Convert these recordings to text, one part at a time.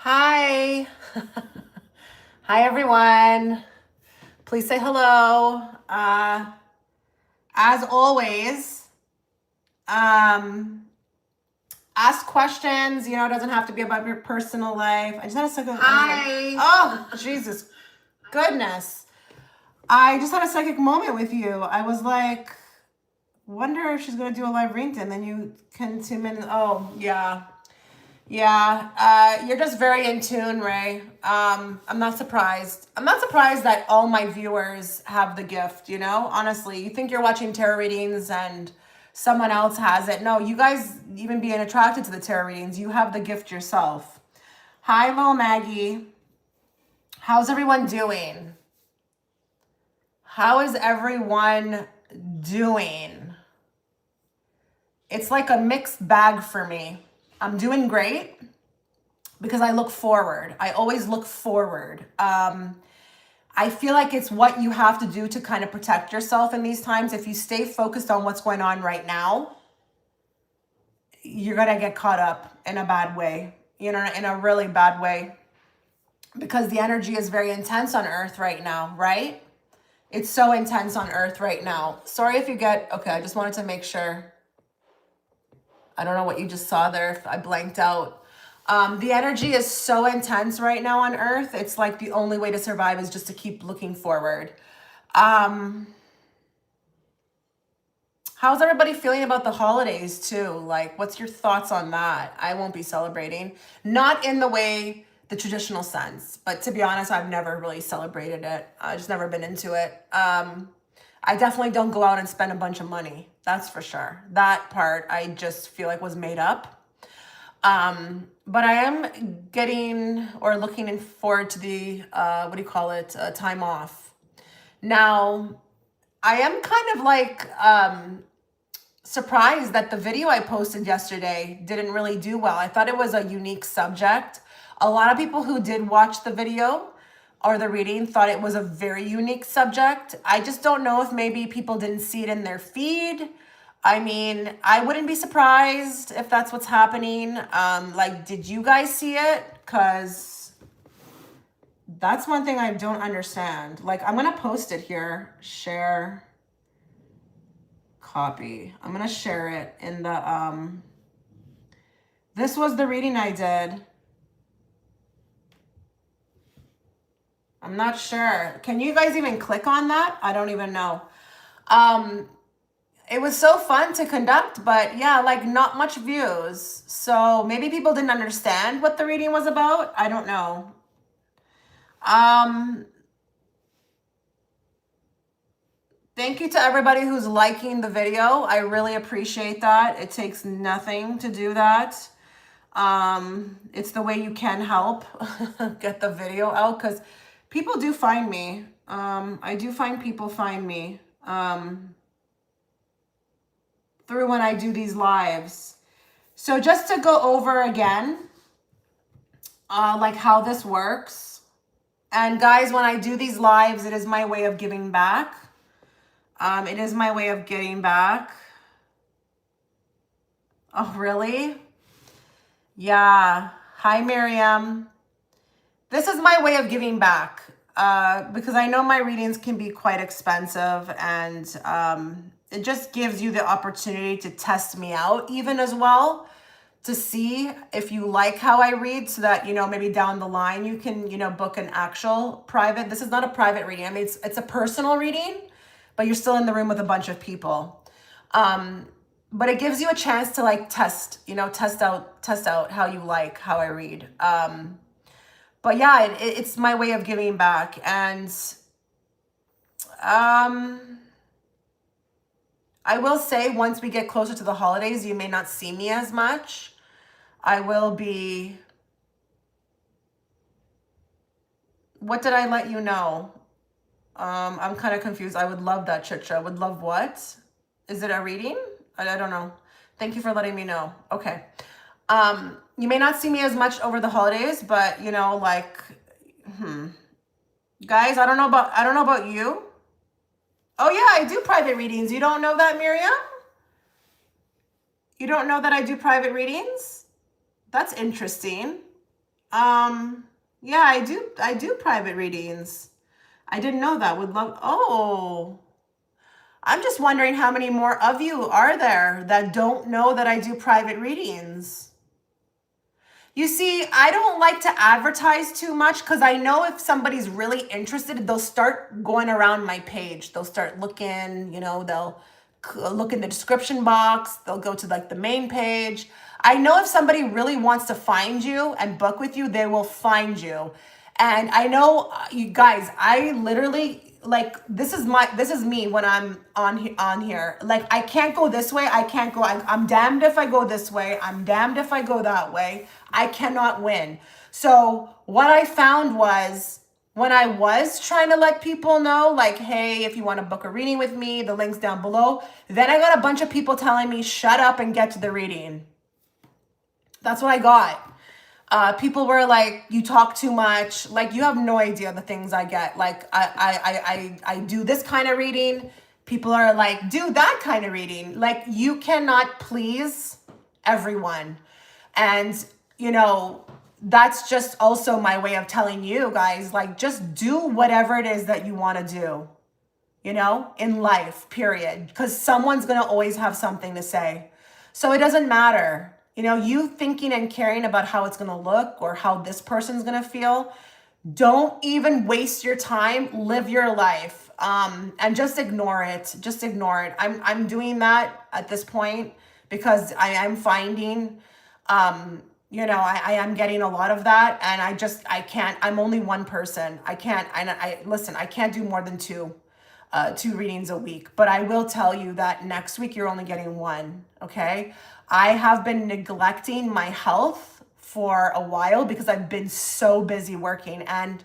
Hi. Hi, everyone. Please say hello. As always, um, ask questions. You know, it doesn't have to be about your personal life. I just had a second. Hi. Oh, Jesus. Goodness. I just had a psychic moment with you. I was like, wonder if she's going to do a live reading. And then you can 2 minutes. Oh, yeah. Yeah, you're just very in tune, Ray. I'm not surprised. I'm not surprised that all my viewers have the gift, you know? Honestly, you think you're watching tarot readings and someone else has it. No, you guys, even being attracted to the tarot readings, you have the gift yourself. Hi, little Maggie. How's everyone doing? How is everyone doing? It's like a mixed bag for me. I'm doing great, because I look forward. I always look forward. I feel like it's what you have to do to kind of protect yourself in these times. If you stay focused on what's going on right now, you're going to get caught up in a bad way, you know, in a really bad way, because the energy is very intense on Earth right now, right? It's so intense on Earth right now. Sorry if you get, okay, I just wanted to make sure. I don't know what you just saw there. If I blanked out. The energy is so intense right now on Earth. It's like the only way to survive is just to keep looking forward. How's everybody feeling about the holidays too? Like, what's your thoughts on that? I won't be celebrating. Not in the way, the traditional sense. But to be honest, I've never really celebrated it. I've just never been into it. I definitely don't go out and spend a bunch of money. That's for sure. That part I just feel like was made up. But I am getting or looking forward to the, time off. Now, I am kind of like surprised that the video I posted yesterday didn't really do well. I thought it was a unique subject. A lot of people who did watch the video or the reading thought it was a very unique subject. I just don't know if maybe people didn't see it in their feed. I mean, I wouldn't be surprised if that's what's happening. Like, did you guys see it? Because that's one thing I don't understand. Like, I'm going to post it here. Share. Copy. I'm going to share it in the, this was the reading I did. I'm not sure. Can you guys even click on that? I don't even know. It was so fun to conduct, but yeah, like not much views. So maybe people didn't understand what the reading was about. I don't know. Thank you to everybody who's liking the video. I really appreciate that. It takes nothing to do that. It's the way you can help get the video out, because people do find me. I do find people find me. Through when I do these lives. So just to go over again, like how this works. And guys, when I do these lives, it is my way of giving back. It is my way of getting back. Oh, really? Yeah. Hi, Miriam. This is my way of giving back. Because I know my readings can be quite expensive, and it just gives you the opportunity to test me out even as well, to see if you like how I read, so that, you know, maybe down the line you can, you know, book an actual private. This is not a private reading. I mean, it's a personal reading, but you're still in the room with a bunch of people. But it gives you a chance to like test out how you like how I read. But yeah, it's my way of giving back. And I will say, once we get closer to the holidays, you may not see me as much. I will be... What did I let you know? I'm kind of confused. I would love that, Chitra. Would love what? Is it a reading? I don't know. Thank you for letting me know. Okay. You may not see me as much over the holidays, but you know, like, guys, I don't know about you. Oh yeah, I do private readings. You don't know that, Miriam? You don't know that I do private readings? That's interesting. Yeah, I do private readings. I didn't know that. Would love, oh, I'm just wondering how many more of you are there that don't know that I do private readings. You see, I don't like to advertise too much because I know if somebody's really interested, they'll start going around my page. They'll start looking, they'll look in the description box. They'll go to like the main page. I know if somebody really wants to find you and book with you, they will find you. And I know you guys, I literally like this is me when I'm on here. Like I can't go this way. I can't go. I'm damned if I go this way. I'm damned if I go that way. I cannot win. So what I found was when I was trying to let people know, like, hey, if you want to book a reading with me, the link's down below. Then I got a bunch of people telling me, shut up and get to the reading. That's what I got. People were like, you talk too much. Like, you have no idea the things I get. Like, I do this kind of reading. People are like, do that kind of reading. Like, you cannot please everyone. And, that's just also my way of telling you guys, like, just do whatever it is that you want to do, in life, period. Because someone's going to always have something to say. So it doesn't matter. You thinking and caring about how it's going to look or how this person's going to feel. Don't even waste your time. Live your life. And just ignore it. Just ignore it. I'm doing that at this point because I am finding, I am getting a lot of that. And I can't, I'm only one person. I can't, listen, I can't do more than two readings a week. But I will tell you that next week you're only getting one, okay? I have been neglecting my health for a while because I've been so busy working. And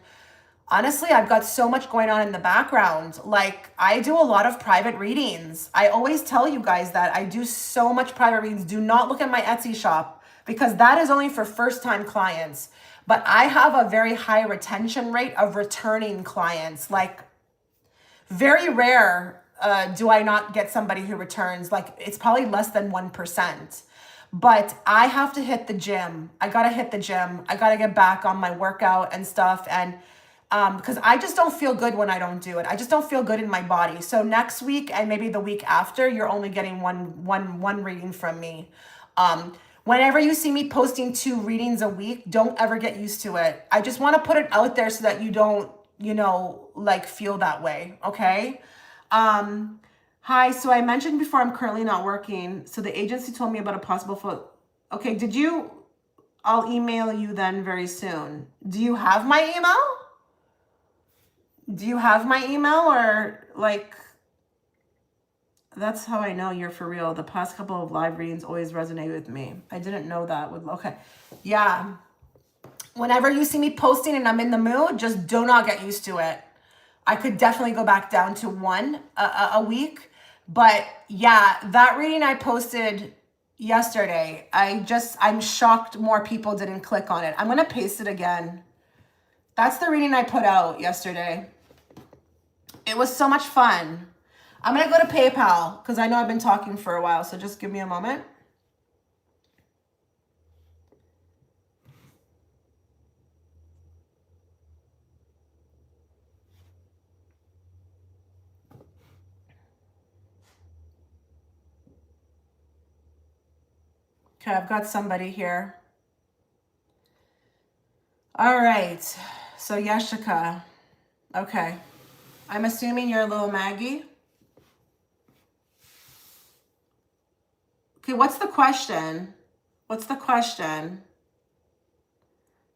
honestly, I've got so much going on in the background. Like, I do a lot of private readings. I always tell you guys that I do so much private readings. Do not look at my Etsy shop because that is only for first-time clients. But I have a very high retention rate of returning clients. Like, very rare do I not get somebody who returns. Like, it's probably less than 1%. But I have to hit the gym. I got to hit the gym. I got to get back on my workout and stuff. And because I just don't feel good when I don't do it. I just don't feel good in my body. So next week and maybe the week after, you're only getting one reading from me. Whenever you see me posting 2 readings a week, don't ever get used to it. I just want to put it out there so that you don't, like feel that way. Okay. Hi. So I mentioned before, I'm currently not working. So the agency told me about a possible okay. I'll email you then very soon. Do you have my email? Do you have my email or like, that's how I know you're for real. The past couple of live readings always resonate with me. I didn't know that okay. Yeah. Whenever you see me posting and I'm in the mood, just do not get used to it. I could definitely go back down to 1 a week. But yeah, that reading I posted yesterday, I'm shocked more people didn't click on it. I'm going to paste it again. That's the reading I put out yesterday. It was so much fun. I'm going to go to PayPal because I know I've been talking for a while. So just give me a moment. Okay, I've got somebody here. All right. So Yeshika. Okay. I'm assuming you're a little Maggie. Okay, what's the question? What's the question?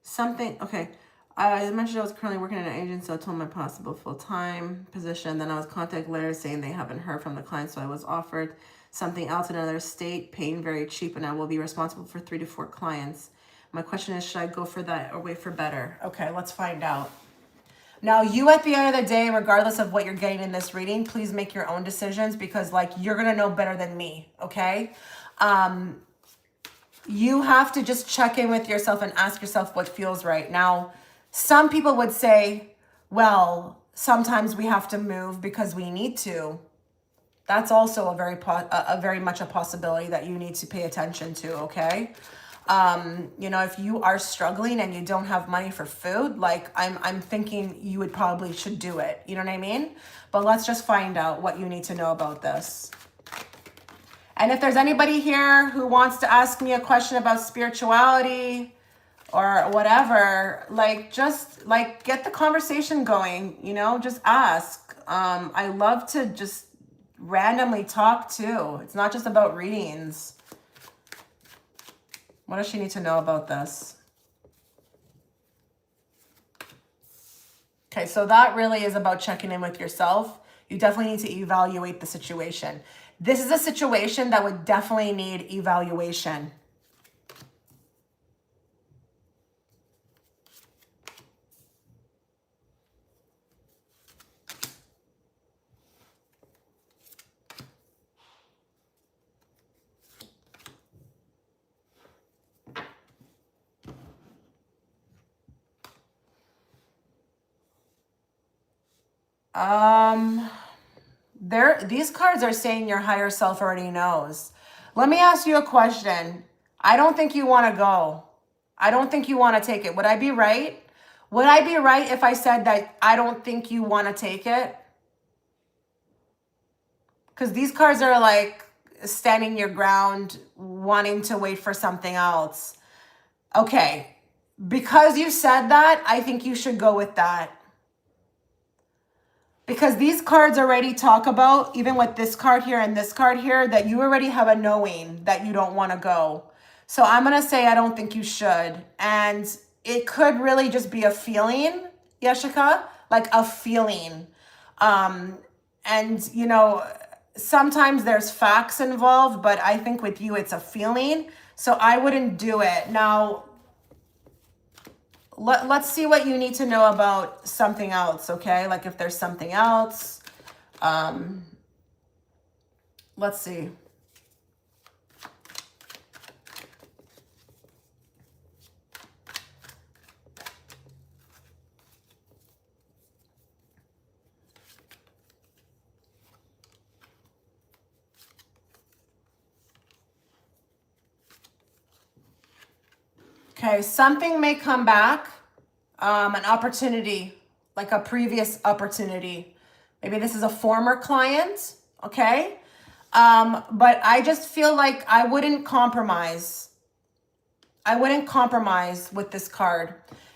Something, okay. I mentioned I was currently working in an agency, so I told my possible full-time position. Then I was contacted later saying they haven't heard from the client, so I was offered something else in another state, paying very cheap, and I will be responsible for 3 to 4 clients. My question is, should I go for that or wait for better? Okay, let's find out. Now, you at the end of the day, regardless of what you're getting in this reading, please make your own decisions because, like, you're going to know better than me, okay? You have to just check in with yourself and ask yourself what feels right. Now, some people would say, well, sometimes we have to move because we need to. That's also a very much a possibility that you need to pay attention to, okay? You know, if you are struggling and you don't have money for food, like I'm thinking you would probably should do it. You know what I mean? But let's just find out what you need to know about this. And if there's anybody here who wants to ask me a question about spirituality or whatever, like just like get the conversation going, you know, just ask. I love to just randomly talk too. It's not just about readings. What does she need to know about this? Okay, so that really is about checking in with yourself. You definitely need to evaluate the situation. This is a situation that would definitely need evaluation. These cards are saying your higher self already knows. Let me ask you a question. I don't think you want to go. I don't think you want to take it. Would I be right? Would I be right if I said that I don't think you want to take it? Because these cards are like standing your ground, wanting to wait for something else. Okay. Because you said that, I think you should go with that. Because these cards already talk about, even with this card here and this card here, that you already have a knowing that you don't want to go. So I'm going to say I don't think you should. And it could really just be a feeling, Yeshika, like a feeling. And, you know, sometimes there's facts involved, but I think with you it's a feeling. So I wouldn't do it. Now, let's see what you need to know about something else, okay? Like if there's something else. Let's see. Okay, something may come back, an opportunity, like a previous opportunity. Maybe this is a former client, okay? But I just feel like I wouldn't compromise. I wouldn't compromise with this card.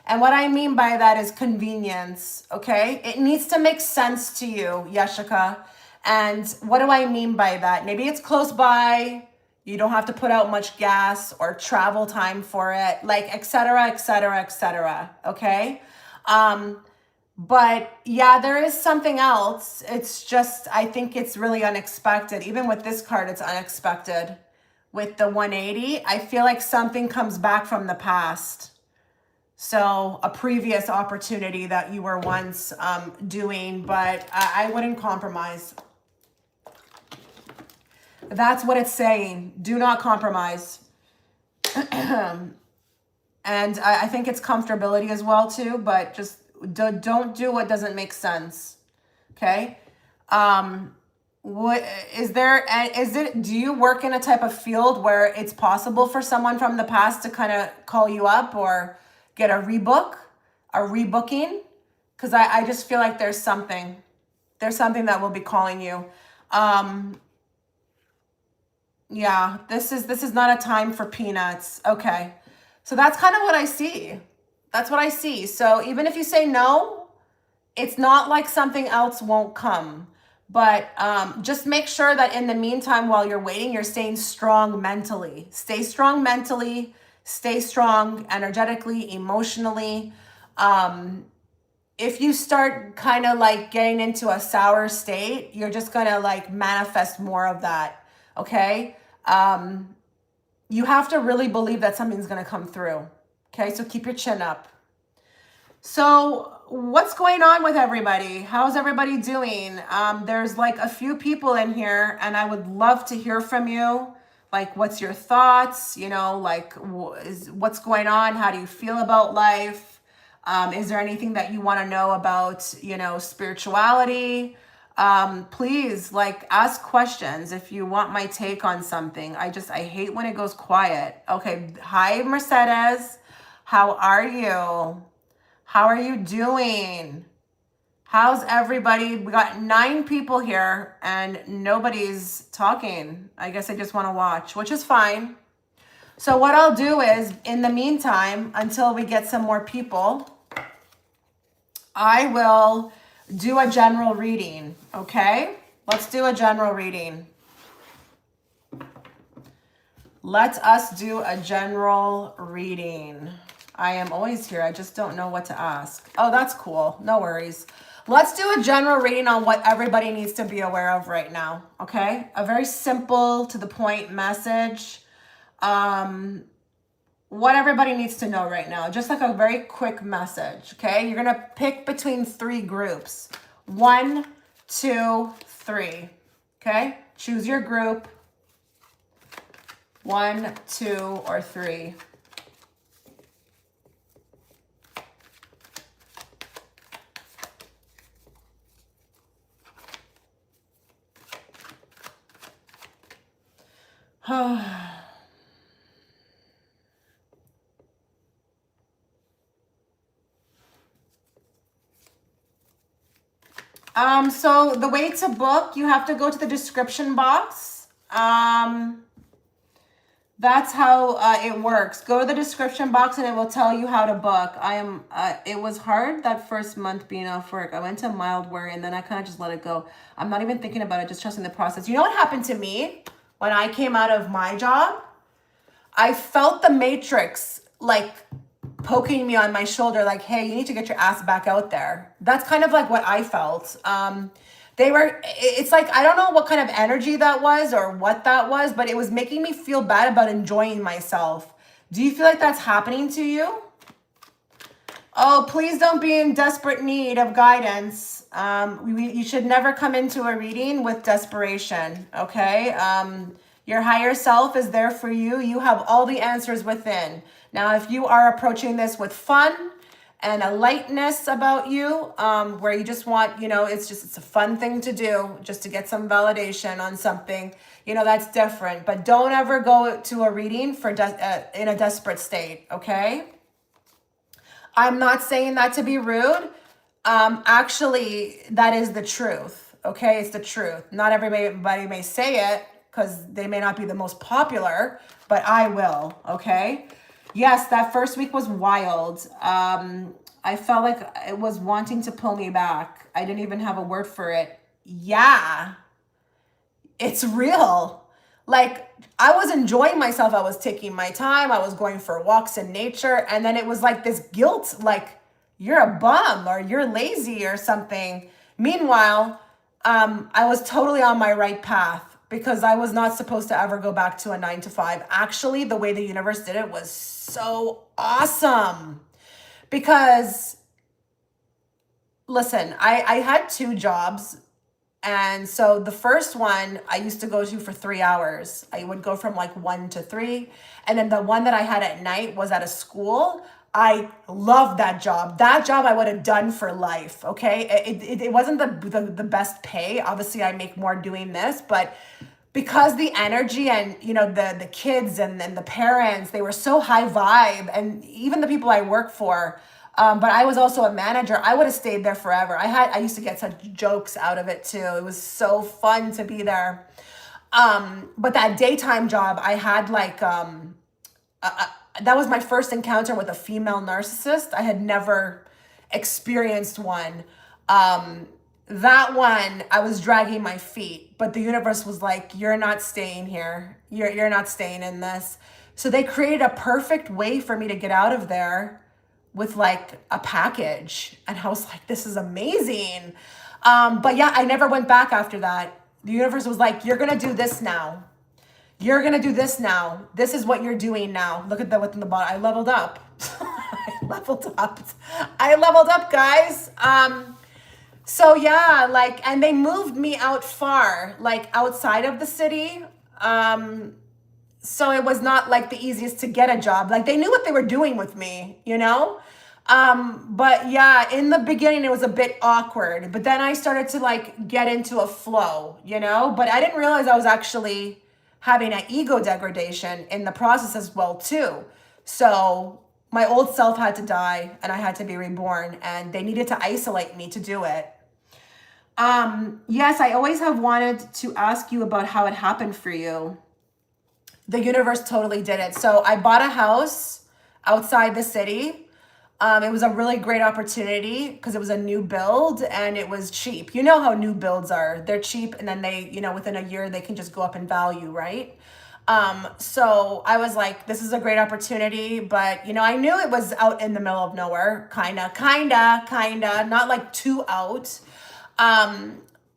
And what I mean by that is convenience, okay? It needs to make sense to you, Yeshika. And what do I mean by that? Maybe it's close by. You don't have to put out much gas or travel time for it, like et cetera, et cetera, et cetera, okay? But yeah, there is something else. It's just, I think it's really unexpected. Even with this card, it's unexpected. With the 180, I feel like something comes back from the past. So a previous opportunity that you were once doing, but I wouldn't compromise. That's what it's saying. Do not compromise. And I think it's comfortability as well too, but just don't do what doesn't make sense. Okay? What is there, do you work in a type of field where it's possible for someone from the past to kind of call you up or get a rebooking? Because I just feel like there's something that will be calling you. Yeah, this is not a time for peanuts. Okay. So that's kind of what I see. That's what I see. So even if you say no, it's not like something else won't come. But just make sure that in the meantime, while you're waiting, you're staying strong mentally. Stay strong mentally. Stay strong energetically, emotionally. If you start kind of like getting into a sour state, you're just going to like manifest more of that. Okay? You have to really believe that something's going to come through. Okay? So keep your chin up. So what's going on with everybody? How's everybody doing? There's like a few people in here and I would love to hear from you. Like, what's your thoughts? You know, like what's going on? How do you feel about life? Is there anything that you want to know about, you know, spirituality? Please, like, ask questions if you want my take on something. I hate when it goes quiet. Okay. Hi, Mercedes. How are you? How are you doing? How's everybody? We got 9 people here and nobody's talking. I guess I just want to watch, which is fine. So what I'll do is, in the meantime, until we get some more people, I will do a general reading, okay? Let's do a general reading. Let us do a general reading. I am always here. I just don't know what to ask. Oh, that's cool. No worries. Let's do a general reading on what everybody needs to be aware of right now, okay? A very simple, to the point message. What everybody needs to know right now. Just like a very quick message, okay? You're going to pick between 3 groups. 1, 2, 3, okay? Choose your group. 1, 2, or 3. So the way to book, you have to go to the description box. That's how it works. Go to the description box and it will tell you how to book. It was hard that first month being off work. I went to mild worry and then I kind of just let it go. I'm not even thinking about it, just trusting the process. You know what happened to me when I came out of my job? I felt the matrix like poking me on my shoulder, like, hey, you need to get your ass back out there. That's kind of like what I felt. It's like, I don't know what kind of energy that was or what that was, but it was making me feel bad about enjoying myself. Do you feel like that's happening to you? Oh, please don't be in desperate need of guidance. You should never come into a reading with desperation, okay? Your higher self is there for you. You have all the answers within. Now, if you are approaching this with fun and a lightness about you, where you just want, it's a fun thing to do just to get some validation on something, that's different. But don't ever go to a reading in a desperate state, okay? I'm not saying that to be rude. Actually, that is the truth, okay? It's the truth. Not everybody may say it because they may not be the most popular, but I will, okay? Yes, that first week was wild. I felt like it was wanting to pull me back. I didn't even have a word for it. Yeah, it's real. Like, I was enjoying myself. I was taking my time. I was going for walks in nature. And then it was like this guilt, like, you're a bum or you're lazy or something. Meanwhile, I was totally on my right path because I was not supposed to ever go back to a 9-to-5. Actually, the way the universe did it was so awesome. Because, listen, I had 2 jobs. And so the first one I used to go to for 3 hours. I would go from like 1 to 3. And then the one that I had at night was at a school. I loved that job. That job I would have done for life, okay? It wasn't the best pay. Obviously, I make more doing this, but because the energy and, the kids and the parents, they were so high vibe, and even the people I work for, but I was also a manager. I would have stayed there forever. I used to get such jokes out of it too. It was so fun to be there. But that daytime job, I had like, that was my first encounter with a female narcissist. I had never experienced one. That one, I was dragging my feet, but the universe was like, you're not staying here. You're not staying in this. So they created a perfect way for me to get out of there with like a package. And I was like, this is amazing. But yeah, I never went back after that. The universe was like, you're going to do this now. You're going to do this now. This is what you're doing now. Look at that within the bottom. I leveled up. I leveled up, guys. So yeah, like, and they moved me out far, like outside of the city. So it was not like the easiest to get a job. Like they knew what they were doing with me, But yeah, in the beginning it was a bit awkward, but then I started to like get into a flow, you know, but I didn't realize I was actually having an ego degradation in the process as well too. So my old self had to die and I had to be reborn, and they needed to isolate me to do it. Yes, I always have wanted to ask you about how it happened for you. The universe totally did it. So I bought a house outside the city. It was a really great opportunity because it was a new build and it was cheap. You know how new builds are. They're cheap, and then they, you know, within a year they can just go up in value, right? So I was like, this is a great opportunity, but you know, I knew it was out in the middle of nowhere, kinda, not like too out.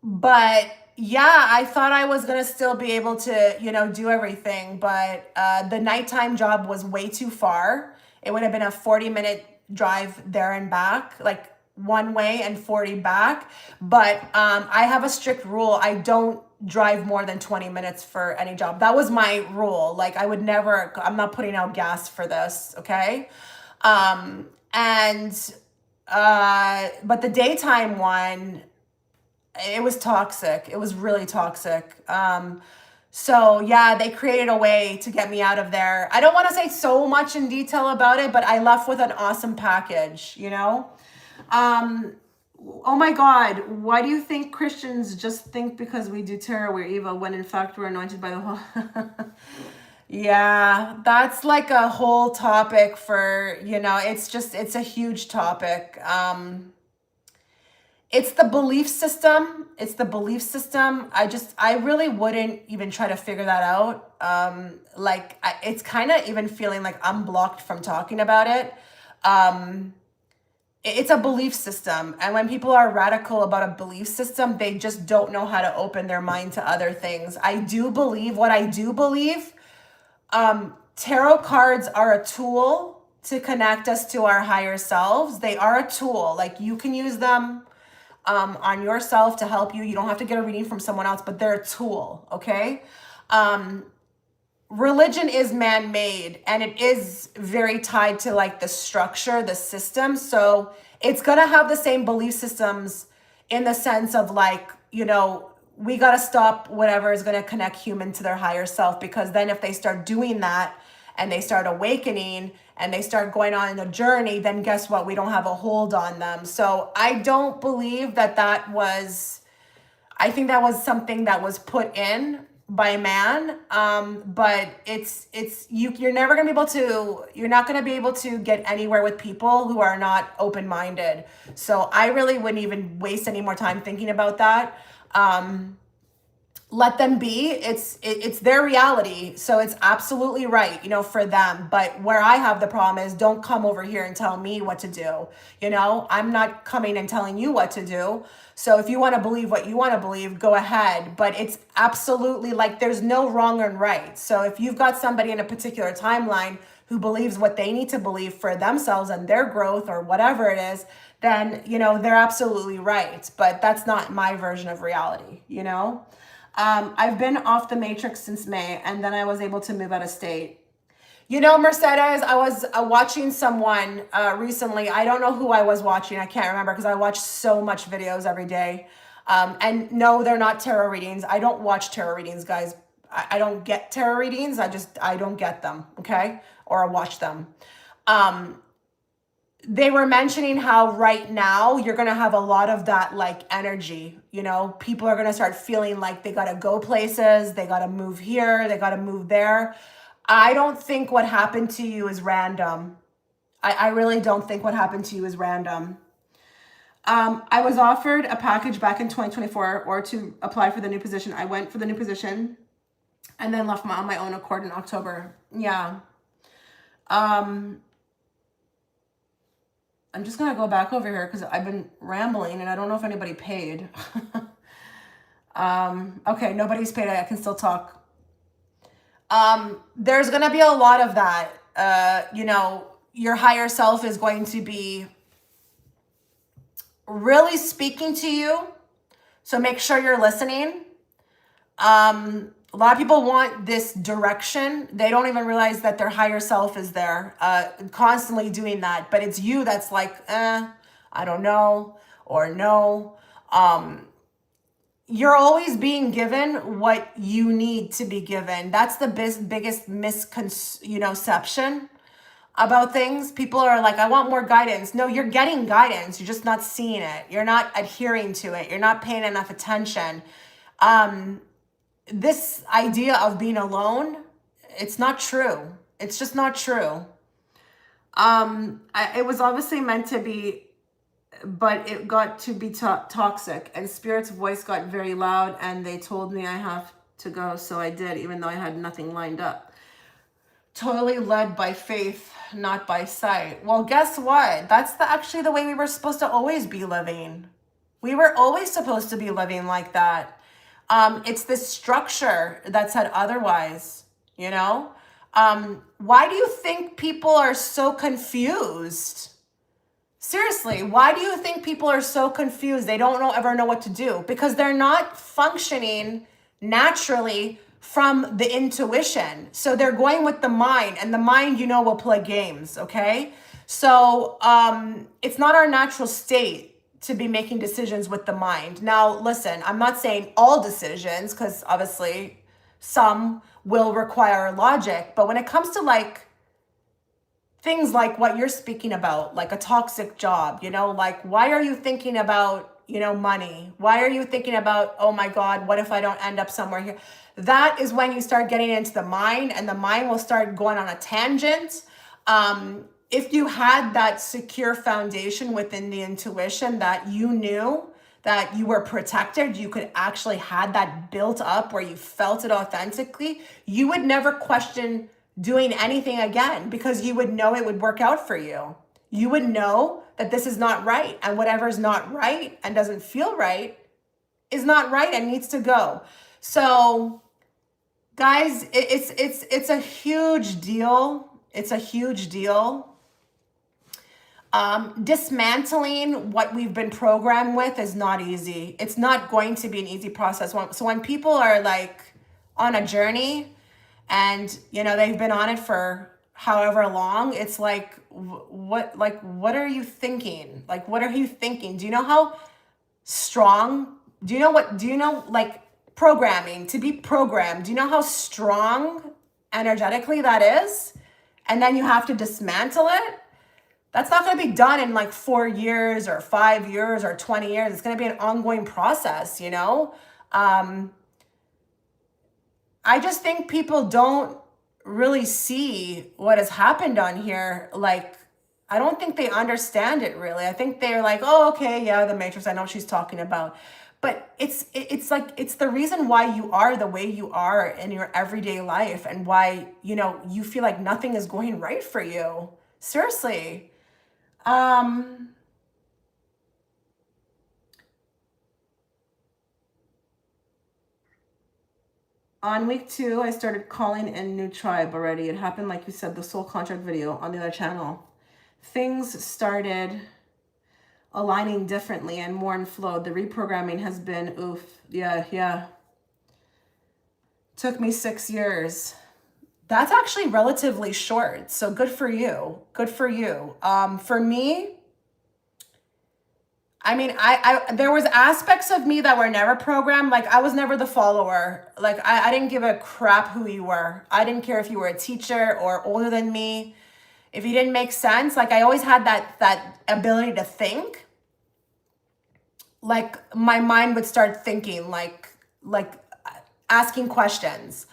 But yeah, I thought I was gonna still be able to, you know, do everything, but the nighttime job was way too far. It would have been a 40-minute drive there and back, like one way and 40 back. But I have a strict rule. I don't drive more than 20 minutes for any job. That was my rule. Like I would never, I'm not putting out gas for this, okay? And but the daytime one, it was toxic. It was really toxic. So yeah, they created a way to get me out of there. I don't want to say so much in detail about it, but I left with an awesome package, you know? Oh my God, why do you think Christians just think because we do tarot we're evil when in fact we're anointed by the whole... Yeah, that's like a whole topic for, you know, it's a huge topic. It's the belief system. It's the belief system. I really wouldn't even try to figure that out. It's kind of even feeling like I'm blocked from talking about it. It's a belief system. And when people are radical about a belief system, they just don't know how to open their mind to other things. I do believe tarot cards are a tool to connect us to our higher selves. They are a tool. Like you can use them on yourself to help you. You don't have to get a reading from someone else, but they're a tool, okay? Religion is man-made, and it is very tied to like the structure, the system. So it's gonna have the same belief systems in the sense of like, you know, we gotta stop whatever is gonna connect human to their higher self, because then if they start doing that and they start awakening and they start going on a journey, then guess what? We don't have a hold on them. So I don't believe that was, I think that was something that was put in by man. But you're never gonna be able to, you're not gonna be able to get anywhere with people who are not open-minded. So I really wouldn't even waste any more time thinking about that. Let them be. It's their reality, so it's absolutely right, you know, for them. But where I have the problem is, don't come over here and tell me what to do. You know, I'm not coming and telling you what to do. So if you want to believe what you want to believe, go ahead. But it's absolutely like there's no wrong and right. So if you've got somebody in a particular timeline who believes what they need to believe for themselves and their growth or whatever it is, then, you know, they're absolutely right. But that's not my version of reality, you know? I've been off the matrix since May, and then I was able to move out of state. You know, Mercedes, I was watching someone recently. I don't know who I was watching. I can't remember because I watch so much videos every day. And no, they're not tarot readings. I don't watch tarot readings, guys. I don't get tarot readings. I don't get them, okay? Or watch them. They were mentioning how right now you're going to have a lot of that like energy, you know, people are going to start feeling like they got to go places, they got to move here, they got to move there. I don't think what happened to you is random. I really don't think what happened to you is random. I was offered a package back in 2024 or to apply for the new position. I went for the new position and then left on my own accord in October. Yeah. I'm just going to go back over here because I've been rambling and I don't know if anybody paid. Okay, nobody's paid. I can still talk. There's going to be a lot of that. You know, your higher self is going to be really speaking to you. So make sure you're listening. A lot of people want this direction. They don't even realize that their higher self is there, constantly doing that. But it's you that's like, I don't know, or no. You're always being given what you need to be given. That's the biggest misconception about things. People are like, I want more guidance. No, you're getting guidance. You're just not seeing it. You're not adhering to it. You're not paying enough attention. This idea of being alone, it's not true. It's just not true. It was obviously meant to be, but it got to be toxic, and Spirit's voice got very loud, and they told me I have to go, so I did, even though I had nothing lined up. Totally led by faith, not by sight. Well, guess what? That's actually the way we were supposed to always be living. We were always supposed to be living like that. It's this structure that said otherwise, you know? Why do you think people are so confused? Seriously, why do you think people are so confused? They don't ever know what to do, because they're not functioning naturally from the intuition. So they're going with the mind, and the mind, you know, will play games, okay? So it's not our natural state to be making decisions with the mind. Now, listen, I'm not saying all decisions, because obviously some will require logic, but when it comes to like things like what you're speaking about, like a toxic job, you know, like, why are you thinking about, you know, money? Why are you thinking about, oh my God, what if I don't end up somewhere here? That is when you start getting into the mind, and the mind will start going on a tangent. If you had that secure foundation within the intuition that you knew that you were protected, you could actually had that built up where you felt it authentically, you would never question doing anything again, because you would know it would work out for you. You would know that this is not right, and whatever's not right and doesn't feel right is not right and needs to go. So guys, it's a huge deal. It's a huge deal. Dismantling what we've been programmed with is not easy. It's not going to be an easy process. So when people are like on a journey, and you know they've been on it for however long, it's like, what are you thinking? Like, what are you thinking? Do you know how strong? Do you know like programming, to be programmed? Do you know how strong energetically that is? And then you have to dismantle it. That's not going to be done in like 4 years or 5 years or 20 years. It's going to be an ongoing process, you know? I just think people don't really see what has happened on here. Like, I don't think they understand it really. I think they're like, oh, okay, yeah, the Matrix, I know what she's talking about. But it's like, it's the reason why you are the way you are in your everyday life, and why, you know, you feel like nothing is going right for you. Seriously. On week 2, I started calling in new tribe already. It happened, like you said, the soul contract video on the other channel. Things started aligning differently and more in flow. The reprogramming has been, oof, yeah. Took me 6 years. That's actually relatively short. So good for you. Good for you. For me, I mean, I there was aspects of me that were never programmed. Like, I was never the follower. Like, I didn't give a crap who you were. I didn't care if you were a teacher or older than me. If you didn't make sense, like, I always had that ability to think. Like, my mind would start thinking, like asking questions.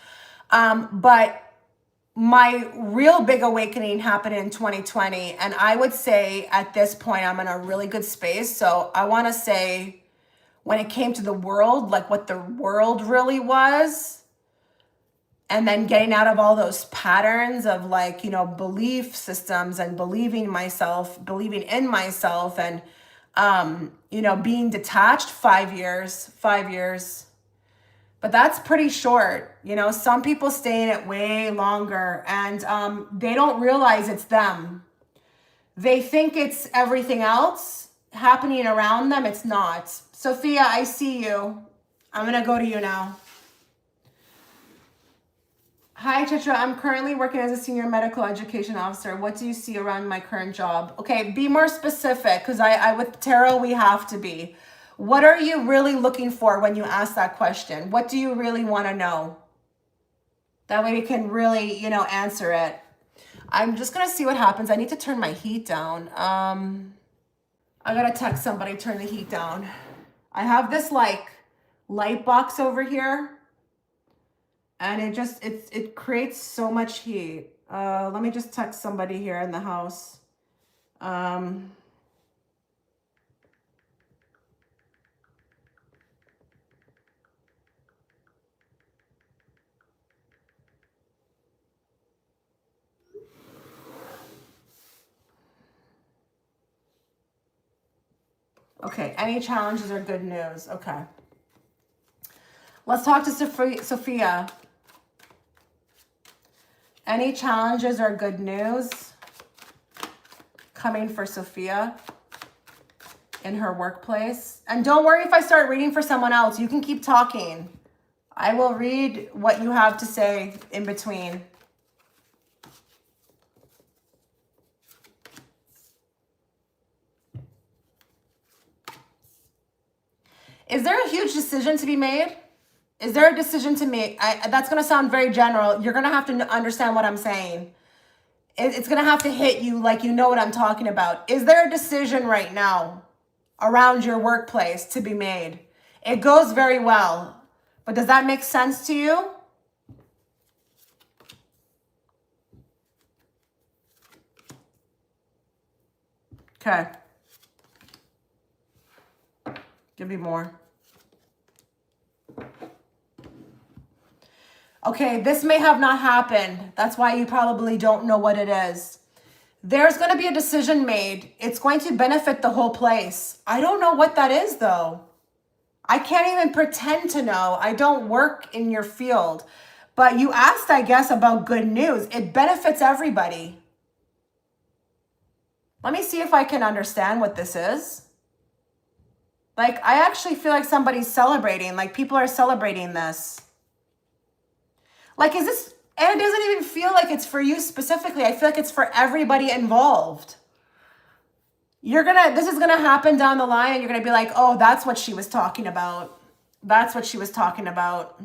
But my real big awakening happened in 2020. And I would say at this point, I'm in a really good space. So I want to say, when it came to the world, like what the world really was, and then getting out of all those patterns of like, you know, belief systems, and believing in myself, and, you know, being detached, 5 years. But that's pretty short. You know, some people stay in it way longer, and they don't realize it's them. They think it's everything else happening around them. It's not. Sophia, I see you. I'm going to go to you now. Hi, Chitra. I'm currently working as a senior medical education officer. What do you see around my current job? Okay, be more specific, because I with tarot we have to be. What are you really looking for when you ask that question? What do you really want to know? That way we can really, answer it. I'm just gonna see what happens. I need to turn my heat down. I gotta text somebody, turn the heat down. I have this like light box over here, and it creates so much heat. Let me just text somebody here in the house. Um, okay, any challenges are good news. Okay. Let's talk to Sophia. Any challenges are good news coming for Sophia in her workplace. And don't worry if I start reading for someone else. You can keep talking. I will read what you have to say in between. Is there a huge decision to be made? Is there a decision to make? That's going to sound very general. You're going to have to understand what I'm saying. It's going to have to hit you like you know what I'm talking about. Is there a decision right now around your workplace to be made? It goes very well. But does that make sense to you? Okay. Give me more. Okay, this may have not happened. That's why you probably don't know what it is. There's going to be a decision made. It's going to benefit the whole place. I don't know what that is, though. I can't even pretend to know. I don't work in your field. But you asked, I guess, about good news. It benefits everybody. Let me see if I can understand what this is. Like, I actually feel like somebody's celebrating. Like, people are celebrating this. Like, is this, and it doesn't even feel like it's for you specifically. I feel like it's for everybody involved. This is gonna happen down the line, and you're gonna be like, oh, that's what she was talking about. That's what she was talking about.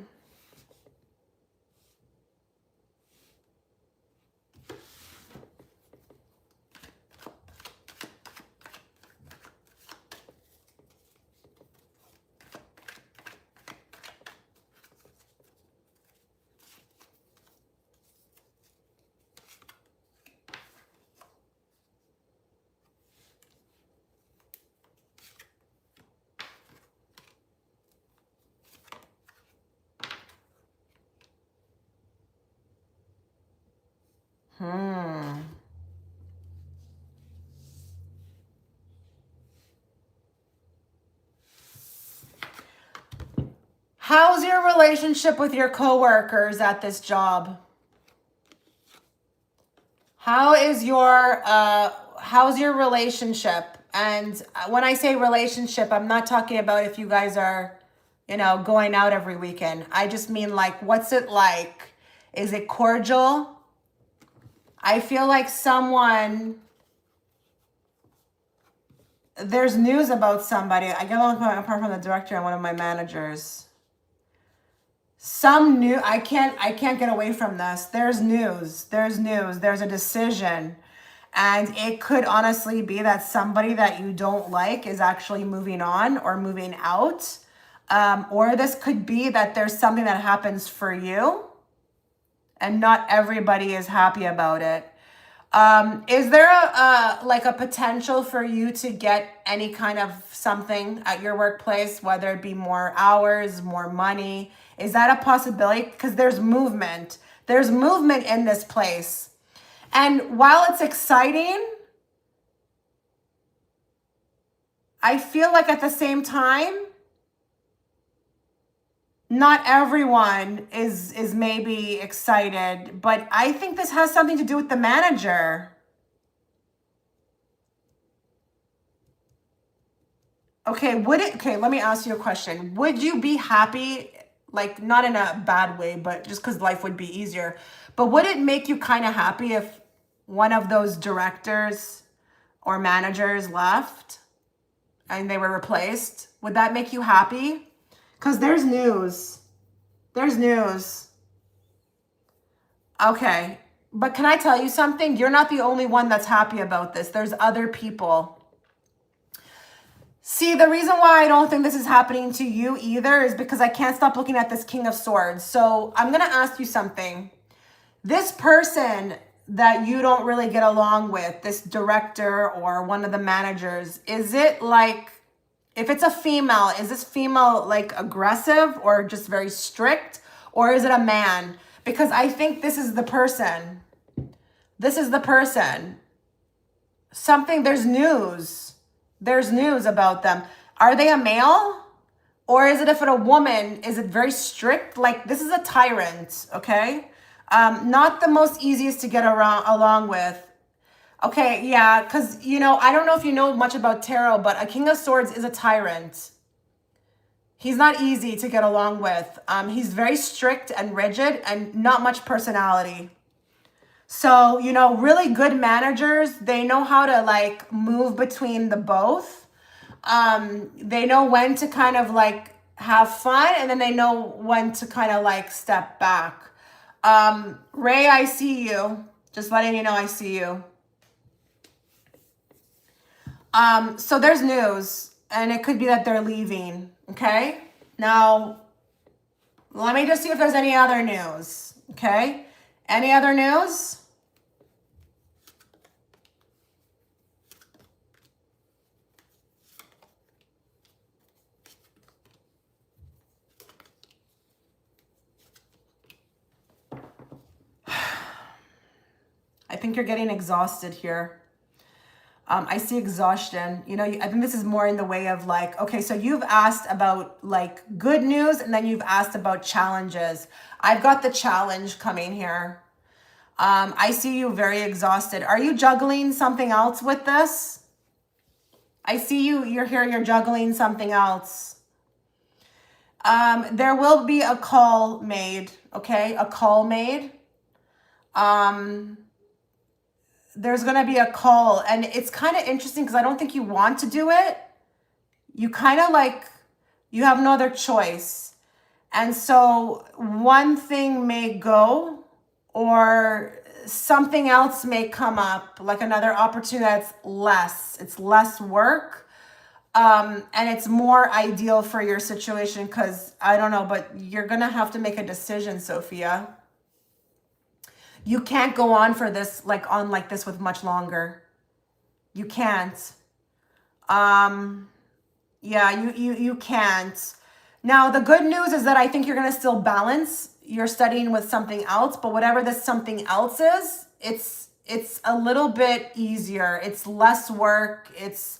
How's your relationship with your coworkers at this job? How's your relationship? And when I say relationship, I'm not talking about if you guys are, going out every weekend. I just mean like, what's it like? Is it cordial? I feel like there's news about somebody. I get one apart from the director and one of my managers. I can't get away from this. There's news. There's a decision. And it could honestly be that somebody that you don't like is actually moving on or moving out. Or this could be that there's something that happens for you and not everybody is happy about it. Is there a potential for you to get any kind of something at your workplace, whether it be more hours, more money? Is that a possibility? Because there's movement. There's movement in this place. And while it's exciting, I feel like at the same time, not everyone is maybe excited, but I think this has something to do with the manager. Okay, let me ask you a question. Would you be happy Like, not in a bad way, but just because life would be easier. But would it make you kind of happy if one of those directors or managers left and they were replaced? Would that make you happy? Because there's news. There's news. Okay. But can I tell you something? You're not the only one that's happy about this. There's other people. See, the reason why I don't think this is happening to you either is because I can't stop looking at this King of Swords. So I'm going to ask you something. This person that you don't really get along with, this director or one of the managers, is it like, if it's a female, is this female like aggressive or just very strict? Or is it a man? Because I think this is the person. This is the person. Something, there's news. There's news about them. Are they a male? Or is it, if it's a woman, is it very strict? Like, this is a tyrant, okay? Not the most easiest to get along with. Okay, yeah, because, you know, I don't know if you know much about tarot, but a King of Swords is a tyrant. He's not easy to get along with. He's very strict and rigid and not much personality. So, you know, really good managers, they know how to like move between the both. They know when to kind of like have fun, and then they know when to kind of like step back. Ray, I see you. Just letting you know I see you. So there's news, and it could be that they're leaving, okay? Now, let me just see if there's any other news, okay? Any other news? I think you're getting exhausted here. I see exhaustion. You know, I think this is more in the way of like, okay, so you've asked about like good news, and then you've asked about challenges. I've got the challenge coming here. I see you very exhausted. Are you juggling something else with this? I see you're here, you're juggling something else. There will be a call made, okay? A call made. There's going to be a call, and it's kind of interesting because I don't think you want to do it. You kind of like, you have no other choice. And so one thing may go, or something else may come up, like another opportunity that's less. It's less work. And it's more ideal for your situation because, I don't know, but you're going to have to make a decision, Sophia. You can't go on for this, like this with much longer. You can't. Yeah, you can't. Now, the good news is that I think you're going to still balance. You're studying with something else, but whatever this something else is, it's a little bit easier. It's less work. It's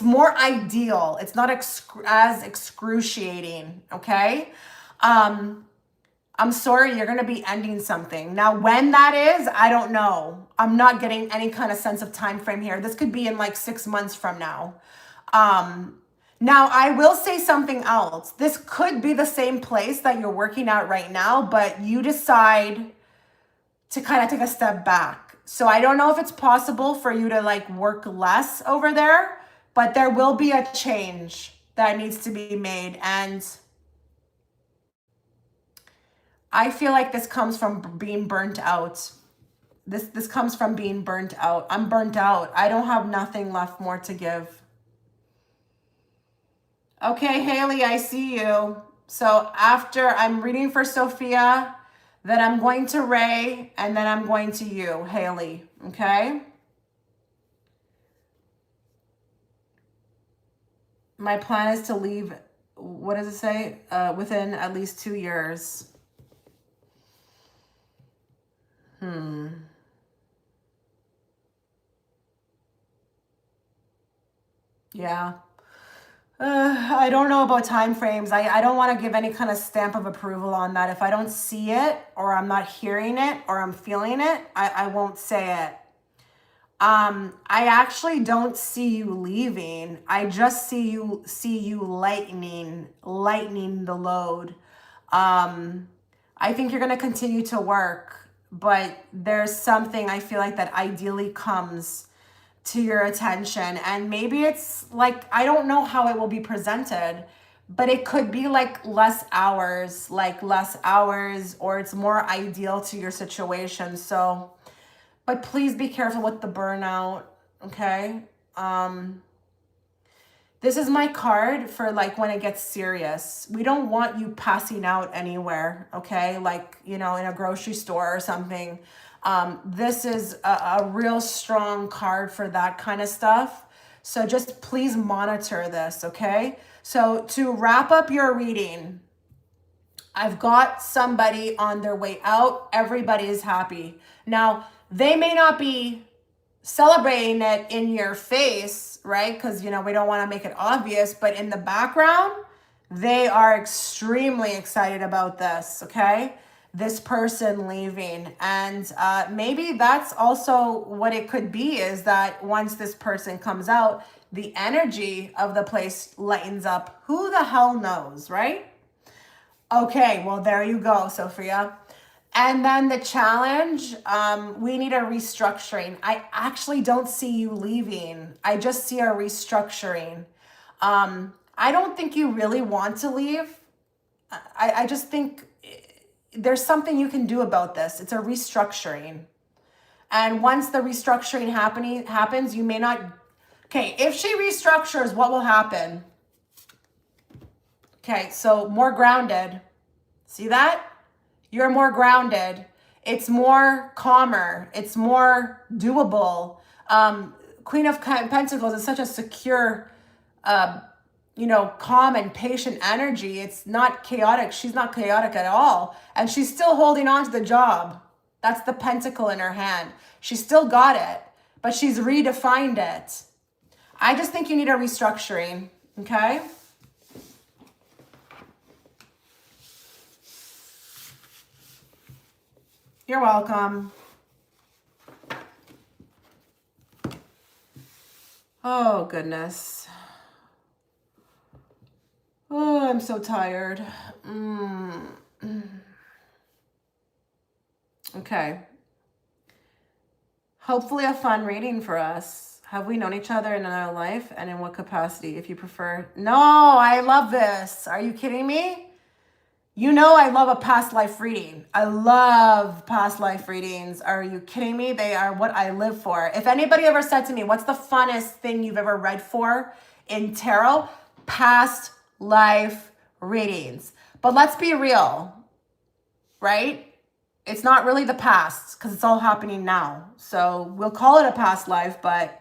more ideal. It's not as excruciating, okay? I'm sorry, you're going to be ending something. Now, when that is, I don't know. I'm not getting any kind of sense of time frame here. This could be in like 6 months from now. Now, I will say something else. This could be the same place that you're working at right now, but you decide to kind of take a step back. So I don't know if it's possible for you to like work less over there, but there will be a change that needs to be made. And I feel like this comes from being burnt out. This comes from being burnt out. I'm burnt out. I don't have nothing left more to give. Okay, Haley, I see you. So after I'm reading for Sophia, then I'm going to Ray, and then I'm going to you, Haley, okay? My plan is to leave, what does it say? Within at least 2 years. Yeah. I don't know about time frames. I don't want to give any kind of stamp of approval on that. If I don't see it, or I'm not hearing it, or I'm feeling it, I won't say it. I actually don't see you leaving. I just see you lightening the load. I think you're going to continue to work, but there's something I feel like that ideally comes to your attention. And maybe it's like, I don't know how it will be presented, but it could be like less hours, or it's more ideal to your situation. So, but please be careful with the burnout. Okay. This is my card for like when it gets serious. We don't want you passing out anywhere, okay? Like, you know, in a grocery store or something. This is a real strong card for that kind of stuff. So just please monitor this, okay? So to wrap up your reading, I've got somebody on their way out. Everybody is happy. Now, they may not be celebrating it in your face, right? Because, you know, we don't want to make it obvious, but in the background, they are extremely excited about this, okay? This person leaving. And maybe that's also what it could be, is that once this person comes out, the energy of the place lightens up. Who the hell knows, right? Okay, well, there you go, Sophia. And then the challenge, we need a restructuring. I actually don't see you leaving. I just see a restructuring. I don't think you really want to leave. I just think there's something you can do about this. It's a restructuring. And once the restructuring happens, you may not... Okay, if she restructures, what will happen? Okay, so more grounded. See that? You're more grounded. It's more calmer. It's more doable. Queen of Pentacles is such a secure, you know, calm and patient energy. It's not chaotic. She's not chaotic at all. And she's still holding on to the job. That's the pentacle in her hand. She's still got it, but she's redefined it. I just think you need a restructuring, okay? You're welcome. Oh, goodness. Oh, I'm so tired. Okay. Hopefully a fun reading for us. Have we known each other in another life, and in what capacity, if you prefer? No, I love this. Are you kidding me? You know I love a past life reading. I love past life readings. Are you kidding me? They are what I live for. If anybody ever said to me, what's the funnest thing you've ever read for in tarot? Past life readings. But let's be real, right? It's not really the past, because it's all happening now. So we'll call it a past life, but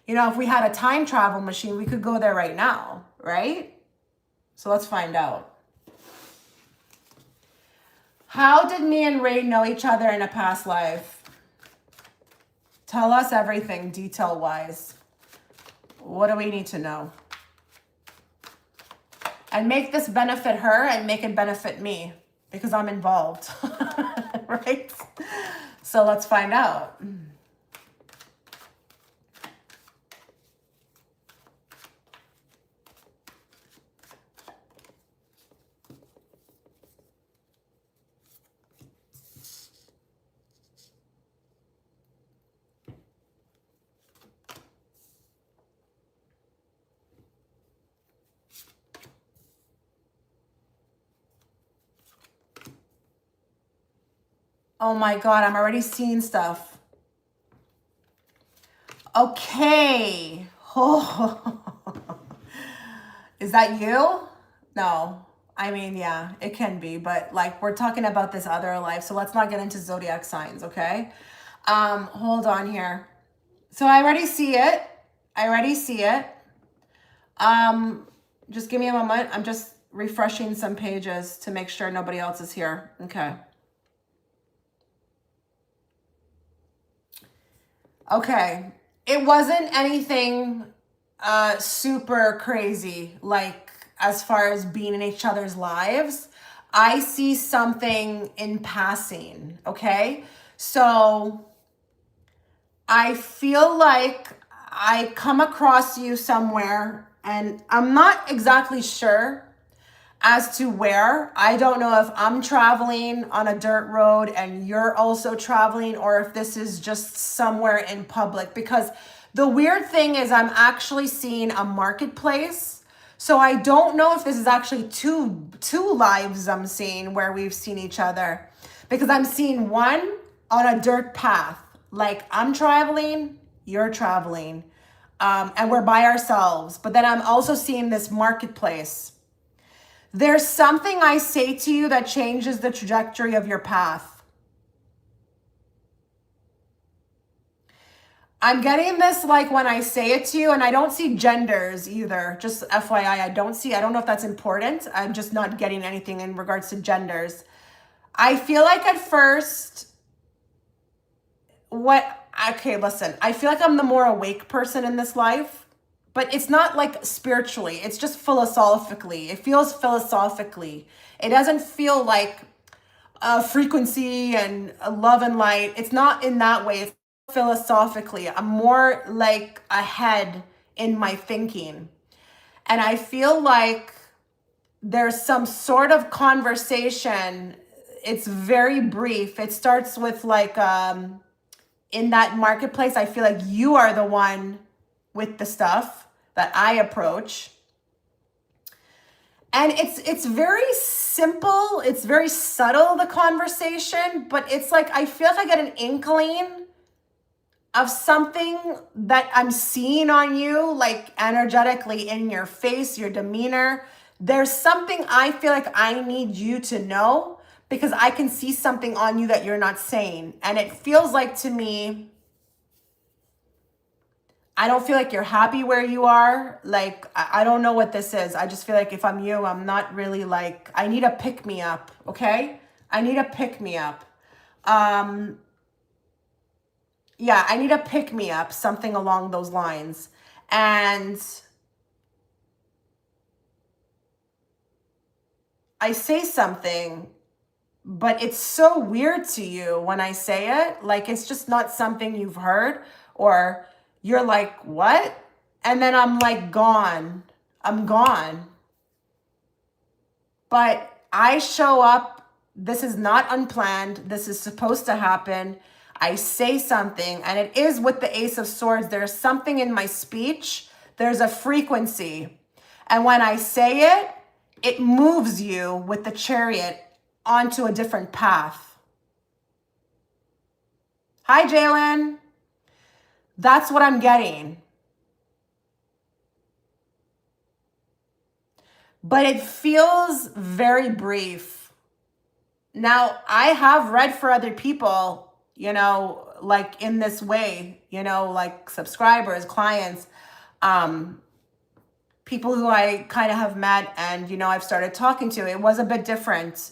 you know, if we had a time travel machine, we could go there right now, right? So let's find out. How did me and Ray know each other in a past life? Tell us everything detail-wise. What do we need to know? And make this benefit her and make it benefit me, because I'm involved, right? So let's find out. Oh my God, I'm already seeing stuff. Okay. Oh. Is that you? No. I mean, yeah, it can be, but like we're talking about this other life, so let's not get into zodiac signs, okay? Hold on here. So I already see it. I already see it. Just give me a moment. I'm just refreshing some pages to make sure nobody else is here. Okay. Okay. It wasn't anything super crazy, like as far as being in each other's lives. I see something in passing, okay? So I feel like I come across you somewhere, and I'm not exactly sure. as to where. I don't know if I'm traveling on a dirt road and you're also traveling, or if this is just somewhere in public, because the weird thing is I'm actually seeing a marketplace. So I don't know if this is actually two lives I'm seeing where we've seen each other, because I'm seeing one on a dirt path. Like I'm traveling, you're traveling, and we're by ourselves. But then I'm also seeing this marketplace. There's something I say to you that changes the trajectory of your path. I'm getting this like when I say it to you, and I don't see genders either. Just FYI, I don't know if that's important. I'm just not getting anything in regards to genders. I feel like at first, listen, I feel like I'm the more awake person in this life, but it's not like spiritually. It's just philosophically. It feels philosophically. It doesn't feel like frequency and love and light. It's not in that way. It's philosophically. I'm more like ahead in my thinking. And I feel like there's some sort of conversation. It's very brief. It starts with like, in that marketplace, I feel like you are the one with the stuff that I approach. And it's very simple. It's very subtle, the conversation, but it's like, I feel like I get an inkling of something that I'm seeing on you, like energetically in your face, your demeanor. There's something I feel like I need you to know, because I can see something on you that you're not saying. And it feels like to me, I don't feel like you're happy where you are. Like, I don't know what this is. I just feel like if I'm you, I'm not really like, I need a pick me up. Okay. I need a pick me up. Yeah, I need a pick me up, something along those lines. And I say something, but it's so weird to you when I say it. Like, it's just not something you've heard, or you're like, what? And then I'm like, gone. I'm gone. But I show up. This is not unplanned. This is supposed to happen. I say something, and it is with the Ace of Swords. There's something in my speech. There's a frequency. And when I say it, it moves you with the Chariot onto a different path. Hi, Jalen. That's what I'm getting. But it feels very brief. Now, I have read for other people, like in this way, like subscribers, clients, people who I kind of have met and, I've started talking to. It was a bit different.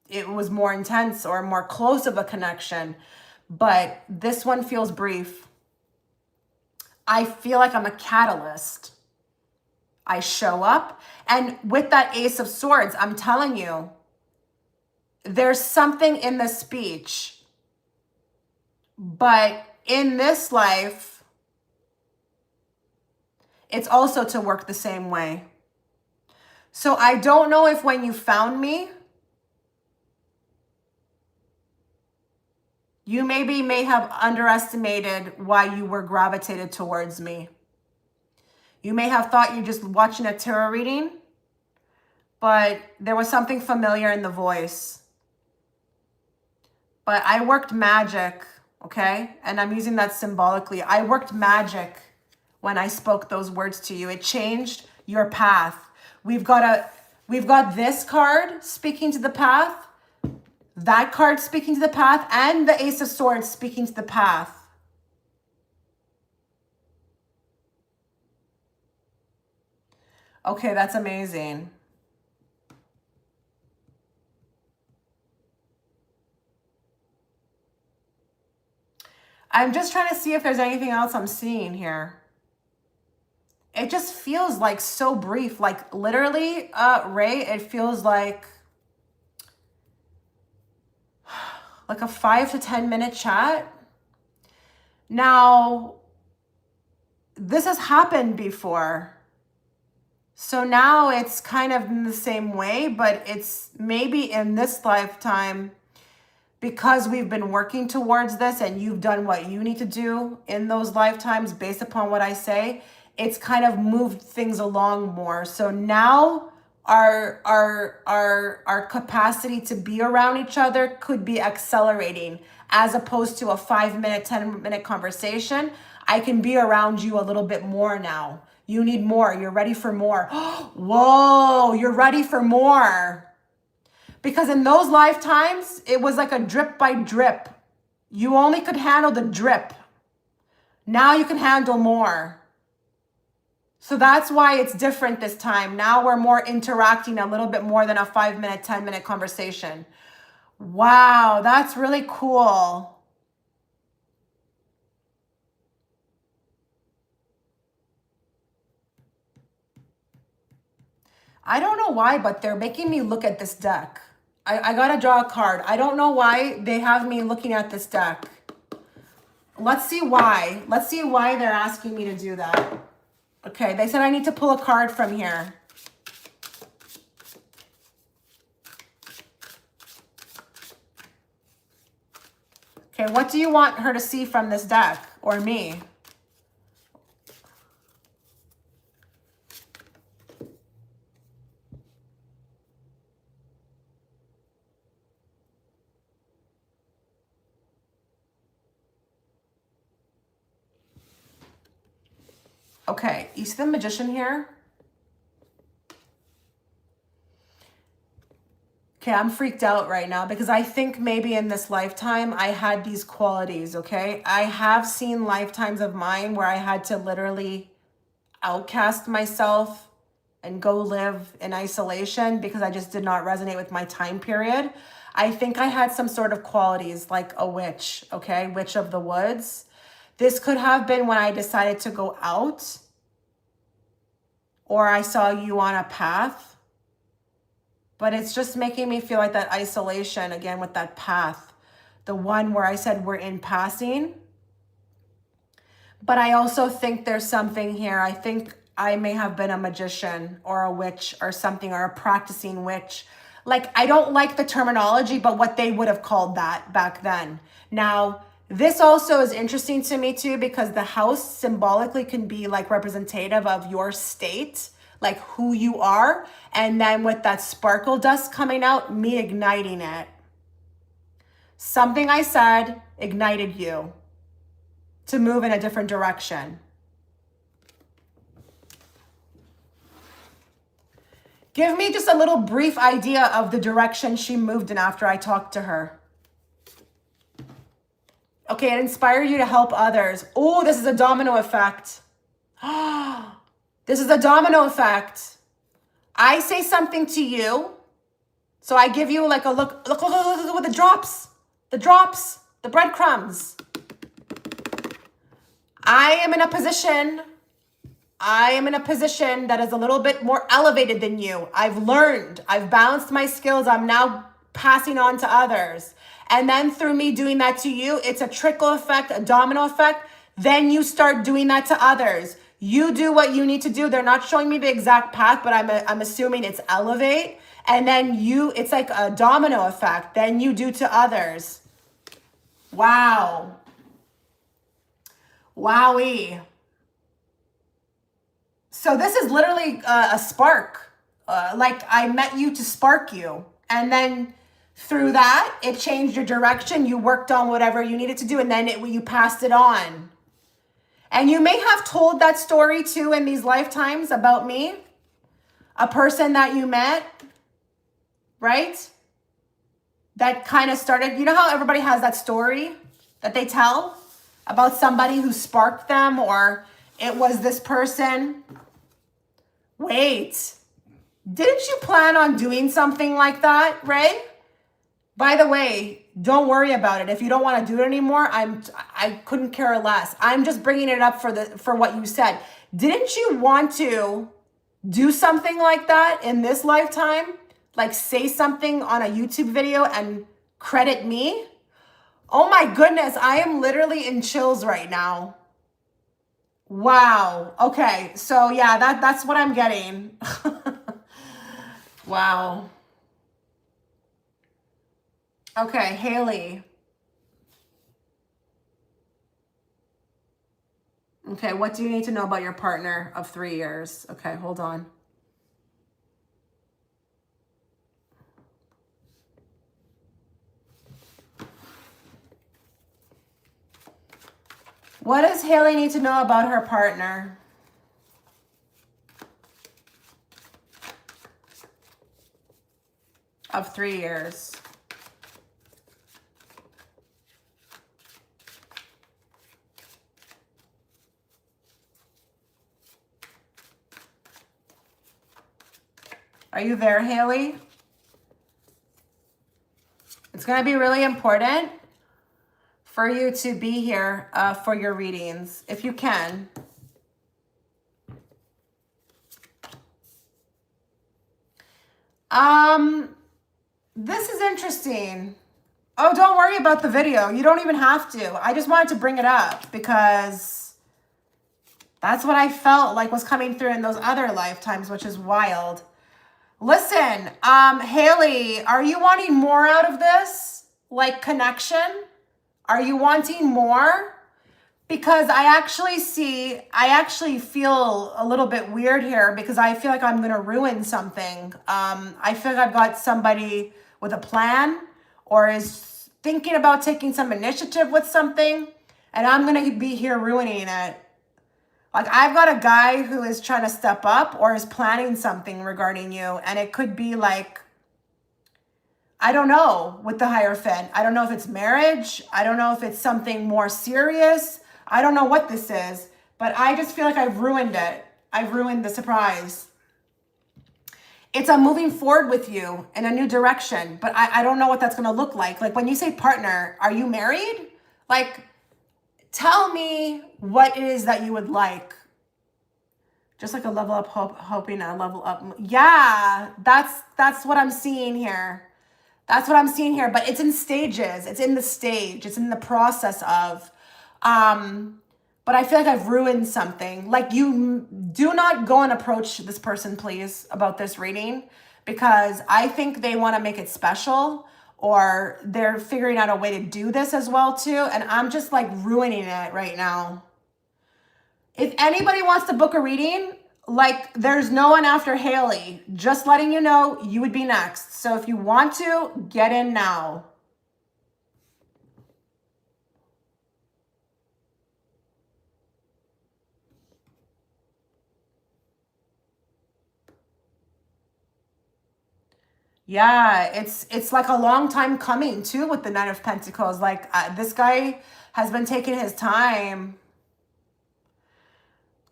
It was more intense or more close of a connection, but this one feels brief. I feel like I'm a catalyst. I show up, and with that Ace of Swords, I'm telling you, there's something in the speech, but in this life, it's also to work the same way. So I don't know if when you found me, you may have underestimated why you were gravitated towards me. You may have thought you're just watching a tarot reading, but there was something familiar in the voice. But I worked magic, okay? And I'm using that symbolically. I worked magic when I spoke those words to you. It changed your path. We've got this card speaking to the path, that card speaking to the path, and the Ace of Swords speaking to the path. Okay, that's amazing. I'm just trying to see if there's anything else I'm seeing here. It just feels like so brief, like literally, Ray, it feels like a 5 to 10 minute chat. Now, this has happened before. So now it's kind of in the same way, but it's maybe in this lifetime, because we've been working towards this and you've done what you need to do in those lifetimes based upon what I say, it's kind of moved things along more. So now our capacity to be around each other could be accelerating, as opposed to a 5-minute, 10-minute conversation. I can be around you a little bit more now. You need more. You're ready for more. Whoa, you're ready for more. Because in those lifetimes, it was like a drip by drip. You only could handle the drip. Now you can handle more. So that's why it's different this time. Now we're more interacting a little bit more than a 5-minute, 10-minute conversation. Wow, that's really cool. I don't know why, but they're making me look at this deck. I gotta draw a card. I don't know why they have me looking at this deck. Let's see why. Let's see why they're asking me to do that. Okay, they said I need to pull a card from here. Okay, what do you want her to see from this deck, or me? Okay, you see the Magician here? Okay, I'm freaked out right now because I think maybe in this lifetime I had these qualities, okay? I have seen lifetimes of mine where I had to literally outcast myself and go live in isolation because I just did not resonate with my time period. I think I had some sort of qualities like a witch, okay? Witch of the woods. This could have been when I decided to go out, or I saw you on a path. But it's just making me feel like that isolation again with that path. The one where I said we're in passing. But I also think there's something here. I think I may have been a magician or a witch or something, or a practicing witch. Like, I don't like the terminology, but what they would have called that back then. Now, this also is interesting to me too, because the house symbolically can be like representative of your state, like who you are. And then with that sparkle dust coming out, me igniting it. Something I said ignited you to move in a different direction. Give me just a little brief idea of the direction she moved in after I talked to her. Okay, it inspired you to help others. Oh, this is a domino effect. This is a domino effect. I say something to you, so I give you like a look with the drops, the breadcrumbs. I am in a position that is a little bit more elevated than you. I've learned, I've balanced my skills. I'm now passing on to others. And then through me doing that to you, it's a trickle effect, a domino effect. Then you start doing that to others. You do what you need to do. They're not showing me the exact path, but I'm assuming it's elevate. And then it's like a domino effect. Then you do to others. Wow. Wowie. So this is literally a spark. Like I met you to spark you. And then through that, it changed your direction. You worked on whatever you needed to do, and then you passed it on. And you may have told that story too in these lifetimes about me. A person that you met, right? That kind of started, you know how everybody has that story that they tell about somebody who sparked them, or it was this person. Wait, didn't you plan on doing something like that, Ray? By the way, don't worry about it. If you don't want to do it anymore, I couldn't care less. I'm just bringing it up for what you said. Didn't you want to do something like that in this lifetime? Like say something on a YouTube video and credit me? Oh my goodness, I am literally in chills right now. Wow. Okay. So yeah, that's what I'm getting. Wow. Okay, Haley. Okay, what do you need to know about your partner of 3 years? Okay, hold on. What does Haley need to know about her partner of 3 years? Are you there, Haley? It's going to be really important for you to be here for your readings, if you can. This is interesting. Oh, don't worry about the video. You don't even have to. I just wanted to bring it up because that's what I felt like was coming through in those other lifetimes, which is wild. Listen, Haley, are you wanting more out of this? Like connection? Are you wanting more? Because I actually feel a little bit weird here because I feel like I'm going to ruin something. I feel like I've got somebody with a plan or is thinking about taking some initiative with something, and I'm going to be here ruining it. Like I've got a guy who is trying to step up or is planning something regarding you, and it could be like, I don't know, with the Hierophant. I don't know if it's marriage. I don't know if it's something more serious. I don't know what this is, but I just feel like I've ruined it. I've ruined the surprise. It's a moving forward with you in a new direction, but I don't know what that's going to look like. Like when you say partner, are you married? Like, tell me what it is that you would like. Just like a level up, hoping a level up. Yeah, that's what I'm seeing here. That's what I'm seeing here, but it's in stages. It's in the stage. It's in the process of, but I feel like I've ruined something. Like you do not go and approach this person, please, about this reading, because I think they want to make it special or they're figuring out a way to do this as well too. And I'm just like ruining it right now. If anybody wants to book a reading, like there's no one after Haley, just letting you know you would be next. So if you want to, get in now. Yeah, it's like a long time coming too with the Knight of Pentacles. Like this guy has been taking his time.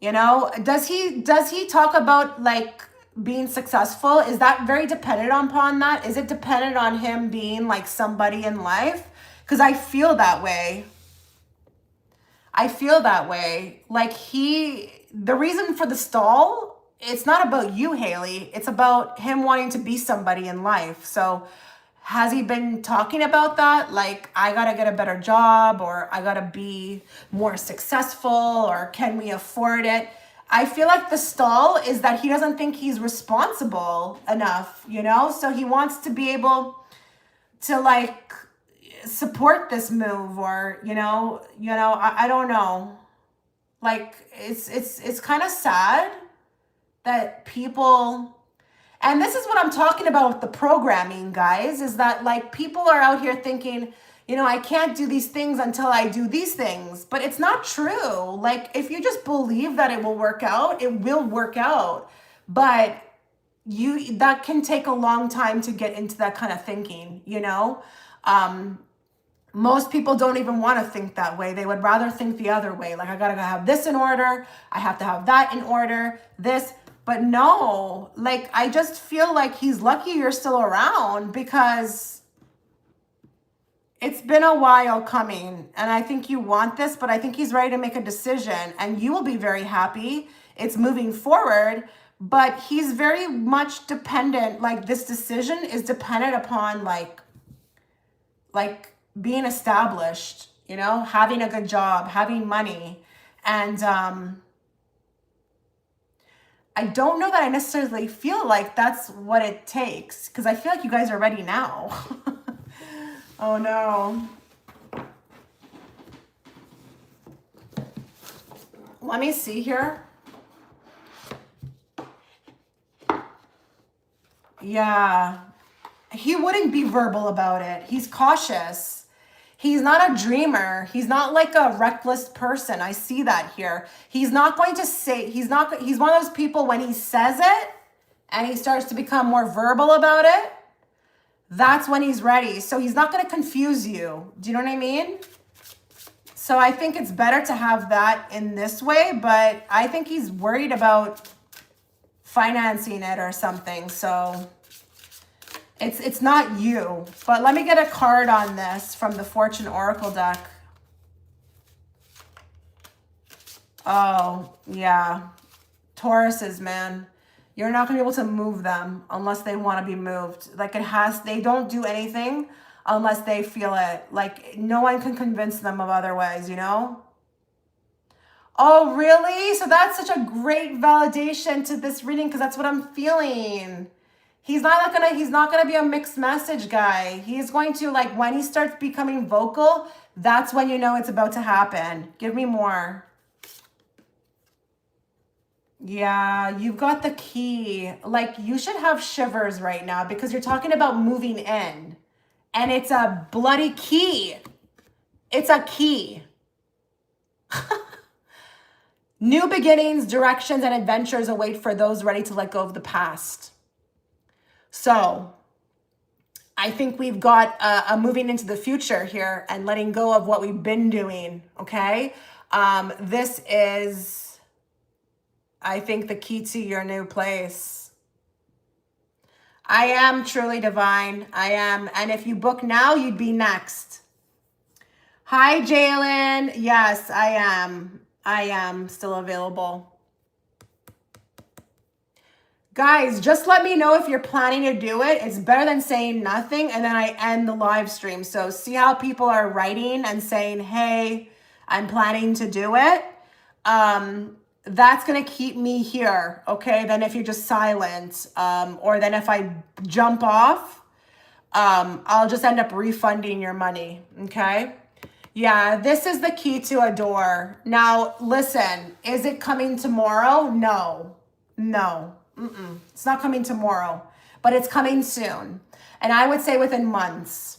You know, does he talk about like being successful? Is that very dependent upon that? Is it dependent on him being like somebody in life? Because I feel that way. I feel that way. Like the reason for the stall, it's not about you, Haley. It's about him wanting to be somebody in life. So has he been talking about that? Like, I gotta get a better job, or I gotta be more successful, or can we afford it? I feel like the stall is that he doesn't think he's responsible enough, you know? So he wants to be able to like support this move, or I don't know. Like it's kind of sad that people, and this is what I'm talking about with the programming, guys, is that like people are out here thinking, I can't do these things until I do these things, but it's not true. Like if you just believe that it will work out, it will work out. But that can take a long time to get into that kind of thinking, most people don't even want to think that way. They would rather think the other way. Like, I gotta have this in order. I have to have that in order. This. But no, like, I just feel like he's lucky you're still around because it's been a while coming. And I think you want this, but I think he's ready to make a decision. And you will be very happy. It's moving forward. But he's very much dependent. Like, this decision is dependent upon, like being established, having a good job, having money. And I don't know that I necessarily feel like that's what it takes, because I feel like you guys are ready now. Oh no. Let me see here. Yeah. He wouldn't be verbal about it. He's cautious. He's not a dreamer. He's not like a reckless person. I see that here. He's not going to say, he's one of those people when he says it and he starts to become more verbal about it, that's when he's ready. So he's not going to confuse you. Do you know what I mean? So I think it's better to have that in this way, but I think he's worried about financing it or something. So it's not you. But let me get a card on this from the Fortune Oracle deck. Oh, yeah. Tauruses, man. You're not going to be able to move them unless they want to be moved. Like they don't do anything unless they feel it. Like no one can convince them of otherwise, you know? Oh, really? So that's such a great validation to this reading because that's what I'm feeling. He's not gonna be a mixed message guy. He's going to, like, when he starts becoming vocal, that's when you know it's about to happen. Give me more. Yeah, you've got the key. Like, you should have shivers right now because you're talking about moving in. And it's a bloody key. It's a key. New beginnings, directions, and adventures await for those ready to let go of the past. So, I think we've got a moving into the future here and letting go of what we've been doing, okay? This is, I think, the key to your new place. I am truly divine. I am. And if you book now, you'd be next. Hi, Jalen. Yes, I am. I am still available. Guys, just let me know if you're planning to do it. It's better than saying nothing and then I end the live stream. So see how people are writing and saying, hey, I'm planning to do it. That's going to keep me here, okay? Then if you're just silent, or then if I jump off, I'll just end up refunding your money, okay? Yeah, this is the key to a door. Now, listen, is it coming tomorrow? No. It's not coming tomorrow, but it's coming soon. And I would say within months,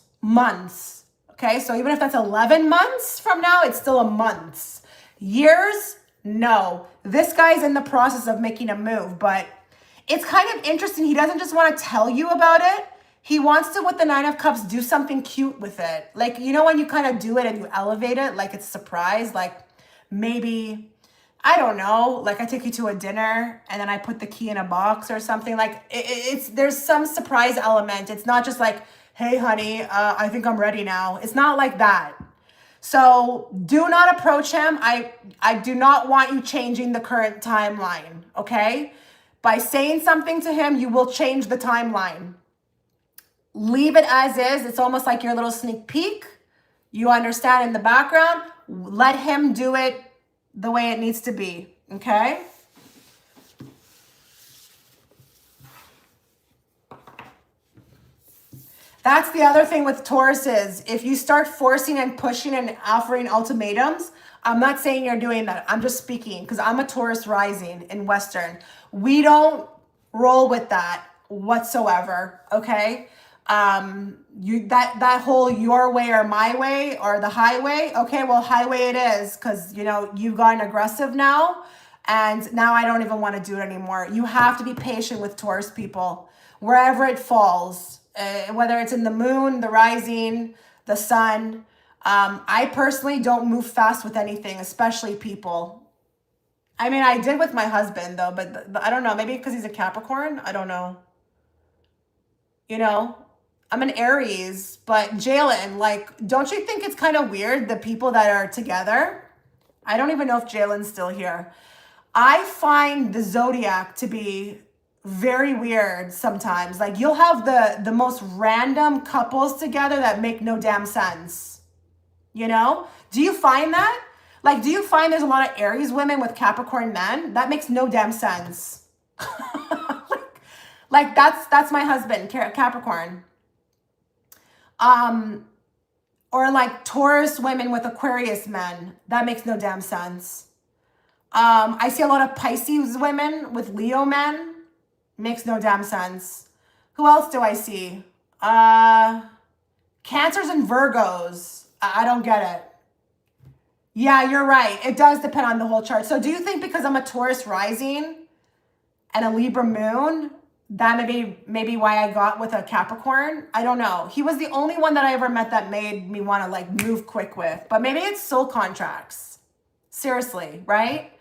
okay? So even if that's 11 months from now, it's still a month. Years? No. This guy's in the process of making a move, but it's kind of interesting. He doesn't just want to tell you about it. He wants to, with the Nine of Cups, do something cute with it. Like, you know when you kind of do it and you elevate it, like it's a surprise, like maybe, I don't know, like I take you to a dinner and then I put the key in a box or something. Like there's some surprise element. It's not just like, hey, honey, I think I'm ready now. It's not like that. So do not approach him. I do not want you changing the current timeline, okay? By saying something to him, you will change the timeline. Leave it as is. It's almost like your little sneak peek. You understand in the background. Let him do it the way it needs to be, okay? That's the other thing with Tauruses. If you start forcing and pushing and offering ultimatums, I'm not saying you're doing that. I'm just speaking because I'm a Taurus rising in Western. We don't roll with that whatsoever, okay? That whole your way or my way or the highway, okay, well, highway it is because, you know, you've gotten aggressive now and now I don't even want to do it anymore. You have to be patient with Taurus people wherever it falls, whether it's in the moon, the rising, the sun. I personally don't move fast with anything, especially people. I mean, I did with my husband though, but I don't know, maybe because he's a Capricorn. I don't know. You know, I'm an Aries, but Jalen, like, don't you think it's kind of weird, the people that are together? I don't even know if Jalen's still here. I find the zodiac to be very weird sometimes. Like, you'll have the most random couples together that make no damn sense. You know? Do you find that? Like, do you find there's a lot of Aries women with Capricorn men? That makes no damn sense. Like that's my husband, Capricorn. Or like Taurus women with Aquarius men. That makes no damn sense. I see a lot of Pisces women with Leo men. Makes no damn sense. Who else do I see? Cancers and Virgos. I don't get it. Yeah, you're right. It does depend on the whole chart. So do you think because I'm a Taurus rising and a Libra moon, that maybe why I got with a Capricorn? I don't know. He was the only one that I ever met that made me want to like move quick with. But maybe it's soul contracts. Seriously, right?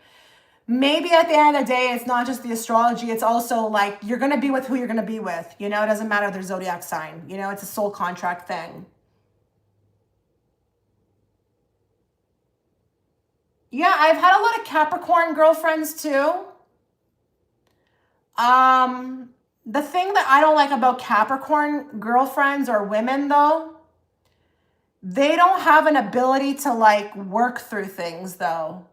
Maybe at the end of the day, it's not just the astrology. It's also like you're going to be with who you're going to be with. You know, it doesn't matter their zodiac sign. You know, it's a soul contract thing. Yeah, I've had a lot of Capricorn girlfriends too. The thing that I don't like about Capricorn girlfriends or women though, they don't have an ability to like work through things though.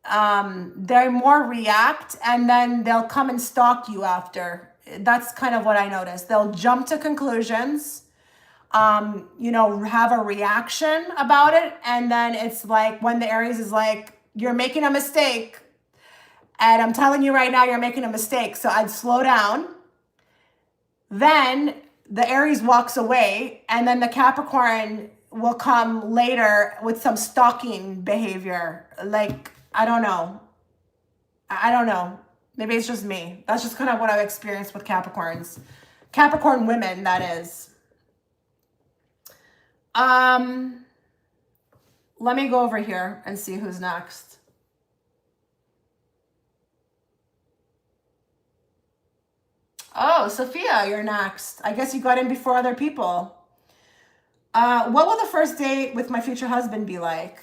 They more react and then they'll come and stalk you after. That's kind of what I noticed. They'll jump to conclusions, you know, have a reaction about it. And then it's like when the Aries is like, you're making a mistake. And I'm telling you right now, you're making a mistake. So I'd slow down. Then the Aries walks away and then the Capricorn will come later with some stalking behavior. Like, I don't know. I don't know. Maybe it's just me. That's just kind of what I've experienced with Capricorns. Capricorn women, that is. Let me go over here and see who's next. Oh, Sophia, you're next. I guess you got in before other people. What will the first date with my future husband be like?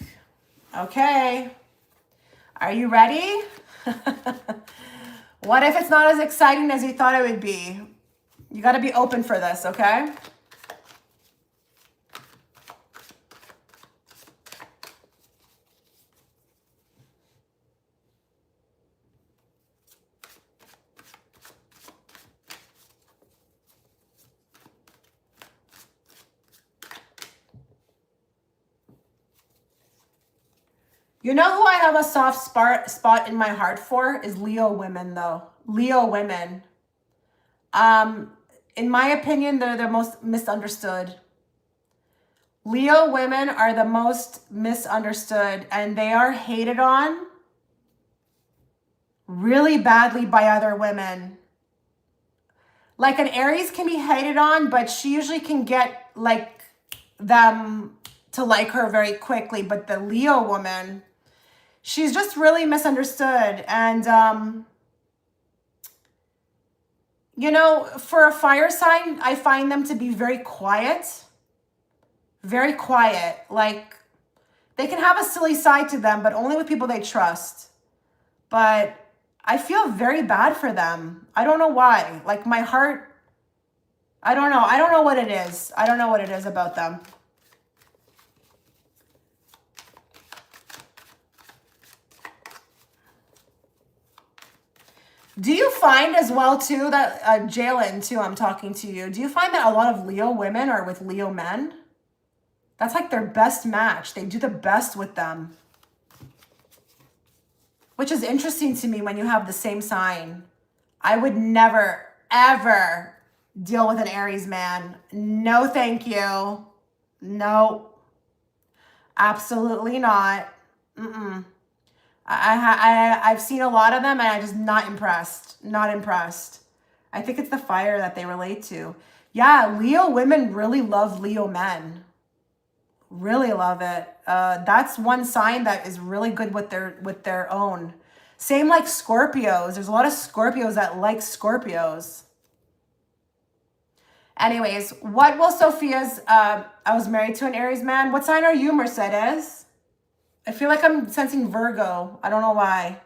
Okay. Are you ready? What if it's not as exciting as you thought it would be? You got to be open for this, okay? You know who I have a soft spot in my heart for is Leo women, though. Leo women. In my opinion, they're the most misunderstood. Leo women are the most misunderstood, and they are hated on really badly by other women. Like an Aries can be hated on, but she usually can get like them to like her very quickly. But the Leo woman, she's just really misunderstood. And, you know, for a fire sign, I find them to be very quiet. Very quiet. Like, they can have a silly side to them, but only with people they trust. But I feel very bad for them. I don't know why. Like, my heart, I don't know. I don't know what it is. I don't know what it is about them. Do you find as well, too, that, Jalen, too, I'm talking to you. Do you find that a lot of Leo women are with Leo men? That's like their best match. They do the best with them. Which is interesting to me when you have the same sign. I would never, ever deal with an Aries man. No, thank you. No. Absolutely not. I've seen a lot of them and I'm just not impressed. Not impressed. I think it's the fire that they relate to. Yeah, Leo women really love Leo men. Really love it. That's one sign that is really good with their own. Same like Scorpios. There's a lot of Scorpios that like Scorpios. Anyways, what will Sophia's, I was married to an Aries man. What sign are you, Mercedes? I feel like I'm sensing Virgo. I don't know why.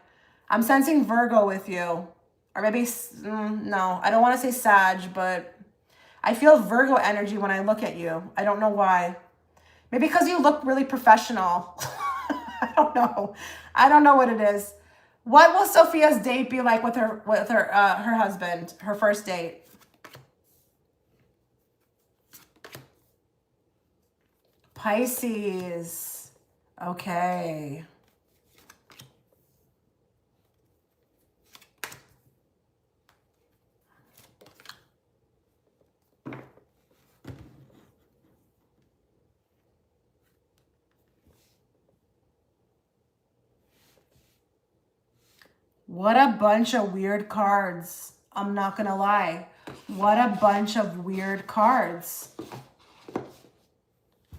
I'm sensing Virgo with you. Or maybe, no, I don't want to say Sag, but I feel Virgo energy when I look at you. I don't know why. Maybe because you look really professional. I don't know. I don't know what it is. What will Sophia's date be like with her husband, her first date? Pisces. Okay. What a bunch of weird cards. I'm not gonna lie. What a bunch of weird cards.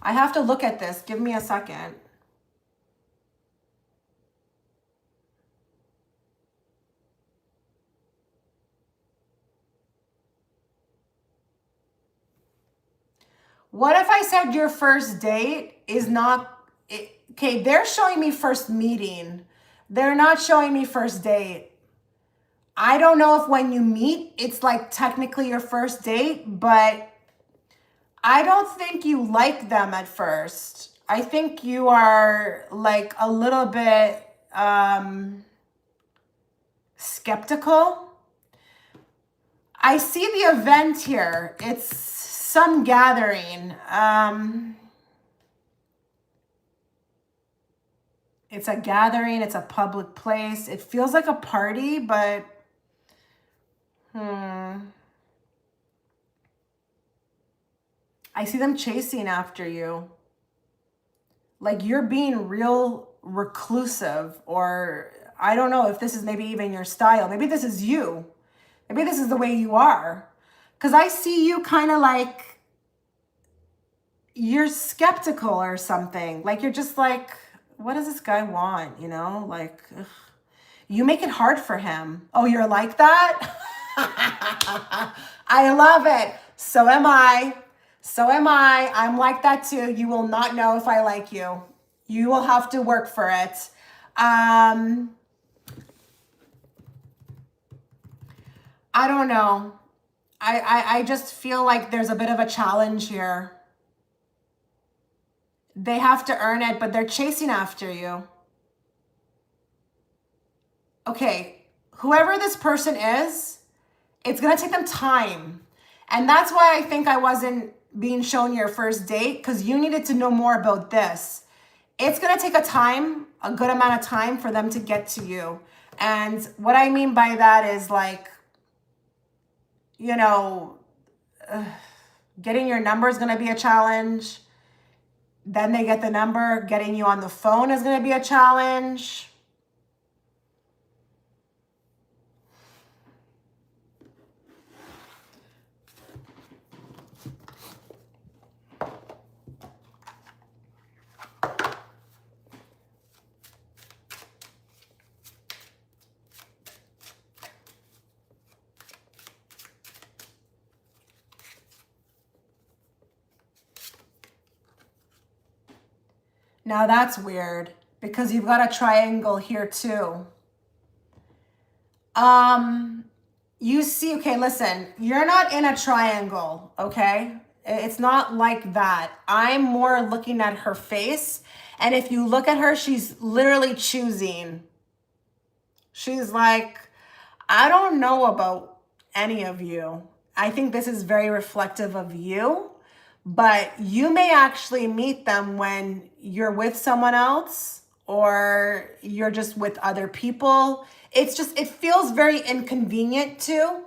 I have to look at this. Give me a second. What if I said your first date is not... Okay, they're showing me first meeting. They're not showing me first date. I don't know if when you meet, it's like technically your first date, but I don't think you like them at first. I think you are like a little bit skeptical. I see the event here. It's some gathering. It's a gathering. It's a public place. It feels like a party, but I see them chasing after you. Like you're being real reclusive, or I don't know if this is maybe even your style. Maybe this is you. Maybe this is the way you are. Because I see you kind of like you're skeptical or something. Like you're just like, what does this guy want? You know, like ugh. You make it hard for him. Oh, you're like that? I love it. So am I. So am I. I'm like that too. You will not know if I like you. You will have to work for it. I don't know. I just feel like there's a bit of a challenge here. They have to earn it, but they're chasing after you. Okay, whoever this person is, it's going to take them time. And that's why I think I wasn't being shown your first date, because you needed to know more about this. It's going to take a good amount of time for them to get to you. And what I mean by that is like, you know, getting your number is going to be a challenge. Then they get the number. Getting you on the phone is going to be a challenge. Now that's weird because you've got a triangle here too. You see, okay, listen, you're not in a triangle, okay? It's not like that. I'm more looking at her face. And if you look at her, she's literally choosing. She's like, I don't know about any of you. I think this is very reflective of you. But you may actually meet them when you're with someone else or you're just with other people. It's just, it feels very inconvenient too.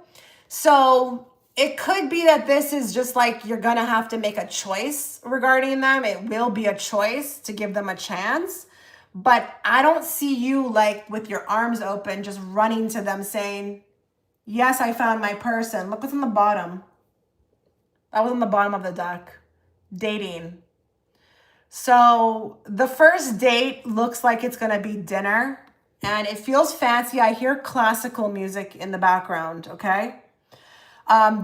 So it could be that this is just like you're going to have to make a choice regarding them. It will be a choice to give them a chance. But I don't see you like with your arms open, just running to them saying, yes, I found my person. Look what's on the bottom. That was on the bottom of the deck. Dating. So the first date looks like it's going to be dinner. And it feels fancy. I hear classical music in the background, okay?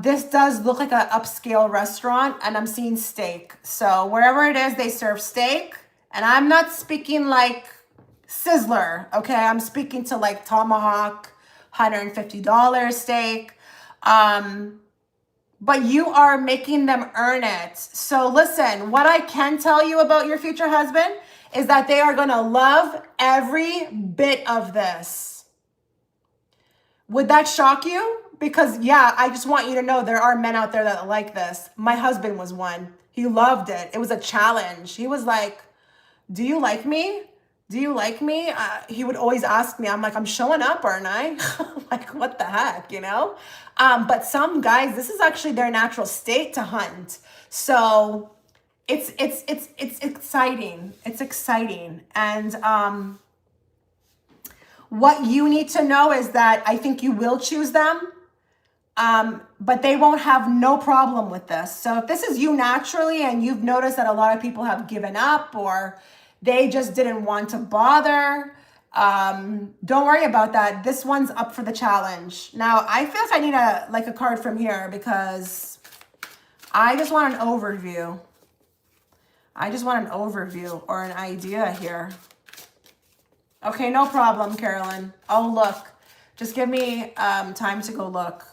This does look like an upscale restaurant. And I'm seeing steak. So wherever it is, they serve steak. And I'm not speaking like Sizzler, okay? I'm speaking to like tomahawk, $150 steak. But you are making them earn it. So listen, what I can tell you about your future husband is that they are going to love every bit of this. Would that shock you? Because yeah, I just want you to know there are men out there that like this. My husband was one. He loved it. It was a challenge. He was like, do you like me? Do you like me? He would always ask me. I'm like, I'm showing up, aren't I? Like, what the heck, you know? But some guys, this is actually their natural state to hunt. So it's exciting. It's exciting. And what you need to know is that I think you will choose them. But they won't have no problem with this. So if this is you naturally and you've noticed that a lot of people have given up or they just didn't want to bother, don't worry about that. This one's up for the challenge. Now, I feel like I need a card from here because I just want an overview. I just want an overview or an idea here. Okay, no problem, Carolyn. I'll look. Just give me time to go look.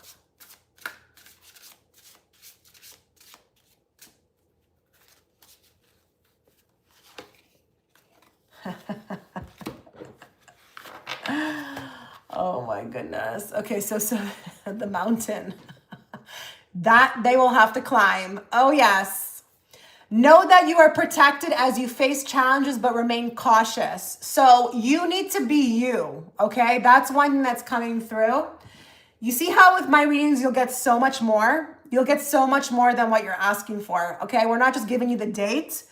Oh my goodness. Okay, so the mountain that they will have to climb. Oh yes. Know that you are protected as you face challenges, but remain cautious. So you need to be you, okay? That's one that's coming through. You see how with my readings, you'll get so much more. You'll get so much more than what you're asking for, okay? We're not just giving you the date.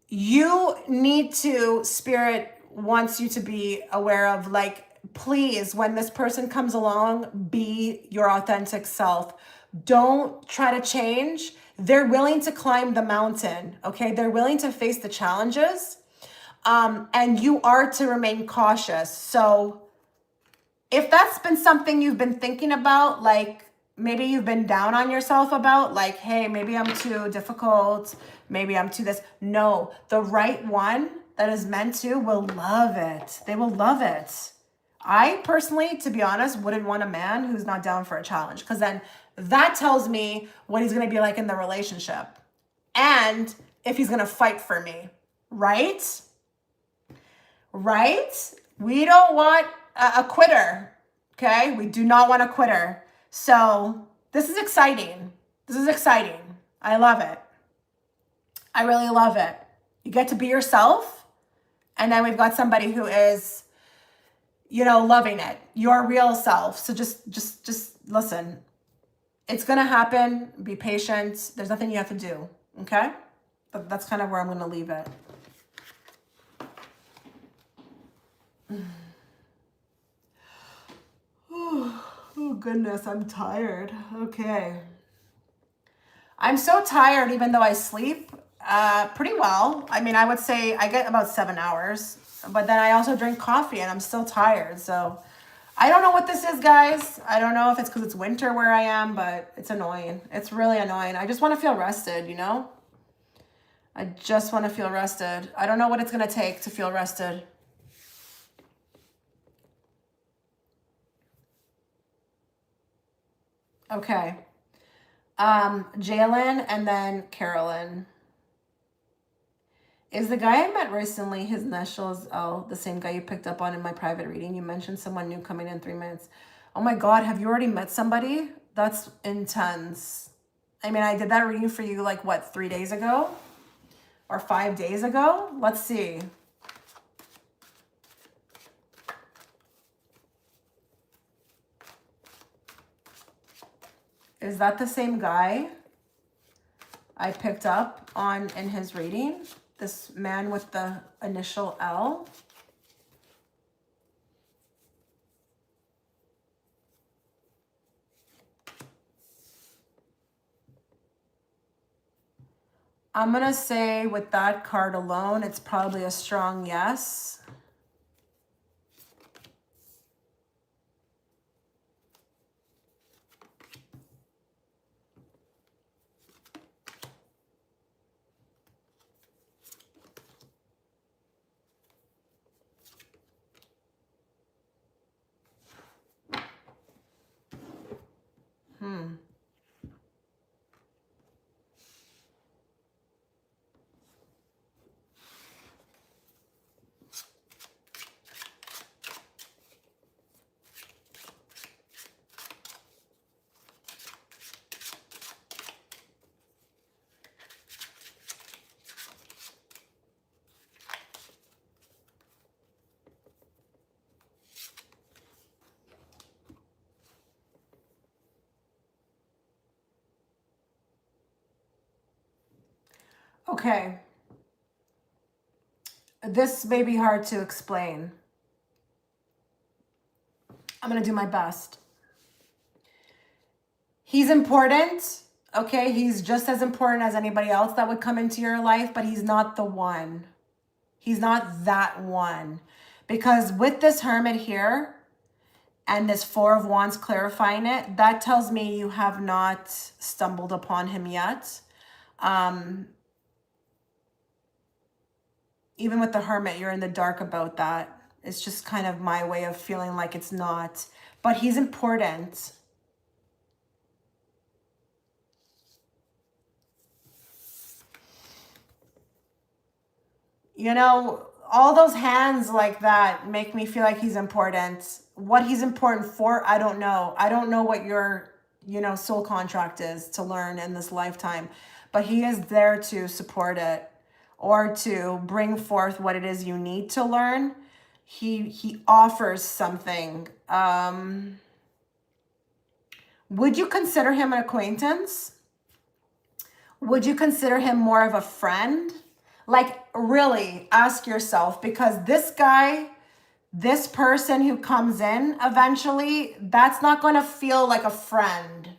You need to, Spirit wants you to be aware of, like, please, when this person comes along, be your authentic self. Don't try to change. They're willing to climb the mountain, okay? They're willing to face the challenges, and you are to remain cautious. So if that's been something you've been thinking about, like maybe you've been down on yourself about, like, hey, maybe I'm too difficult, maybe I'm too this. No, the right one that is meant to will love it. They will love it. I personally, to be honest, wouldn't want a man who's not down for a challenge, because then that tells me what he's going to be like in the relationship and if he's going to fight for me, right? Right? We don't want a quitter, okay? We do not want a quitter. So this is exciting. This is exciting. I love it. I really love it. You get to be yourself, and then we've got somebody who is, you know, loving it, your real self. So just listen. It's going to happen. Be patient. There's nothing you have to do, okay? But that's kind of where I'm going to leave it. Oh, goodness, I'm tired. Okay. I'm so tired even though I sleep pretty well. I mean, I would say I get about 7 hours, but then I also drink coffee and I'm still tired. So I don't know what this is, guys. I don't know if it's because it's winter where I am, but it's annoying. It's really annoying. I just want to feel rested, you know? I just want to feel rested. I don't know what it's going to take to feel rested. Okay. Jalen and then Carolyn. Is the guy I met recently, his initials L, the same guy you picked up on in my private reading? You mentioned someone new coming in 3 minutes. Oh my God, have you already met somebody? That's intense. I mean, I did that reading for you like, what, 3 days ago? Or 5 days ago? Let's see. Is that the same guy I picked up on in his reading? This man with the initial L? I'm going to say with that card alone, it's probably a strong yes. Okay. This may be hard to explain. I'm going to do my best. He's important. Okay. He's just as important as anybody else that would come into your life, but he's not the one. He's not that one. Because with this Hermit here and this Four of Wands clarifying it, that tells me you have not stumbled upon him yet. Even with the Hermit, you're in the dark about that. It's just kind of my way of feeling like it's not. But he's important. You know, all those hands like that make me feel like he's important. What he's important for, I don't know. I don't know what your, soul contract is to learn in this lifetime. But he is there to support it or to bring forth what it is you need to learn. He offers something. Would you consider him an acquaintance? Would you consider him more of a friend? Like, really ask yourself, because this guy, this person who comes in eventually, that's not going to feel like a friend.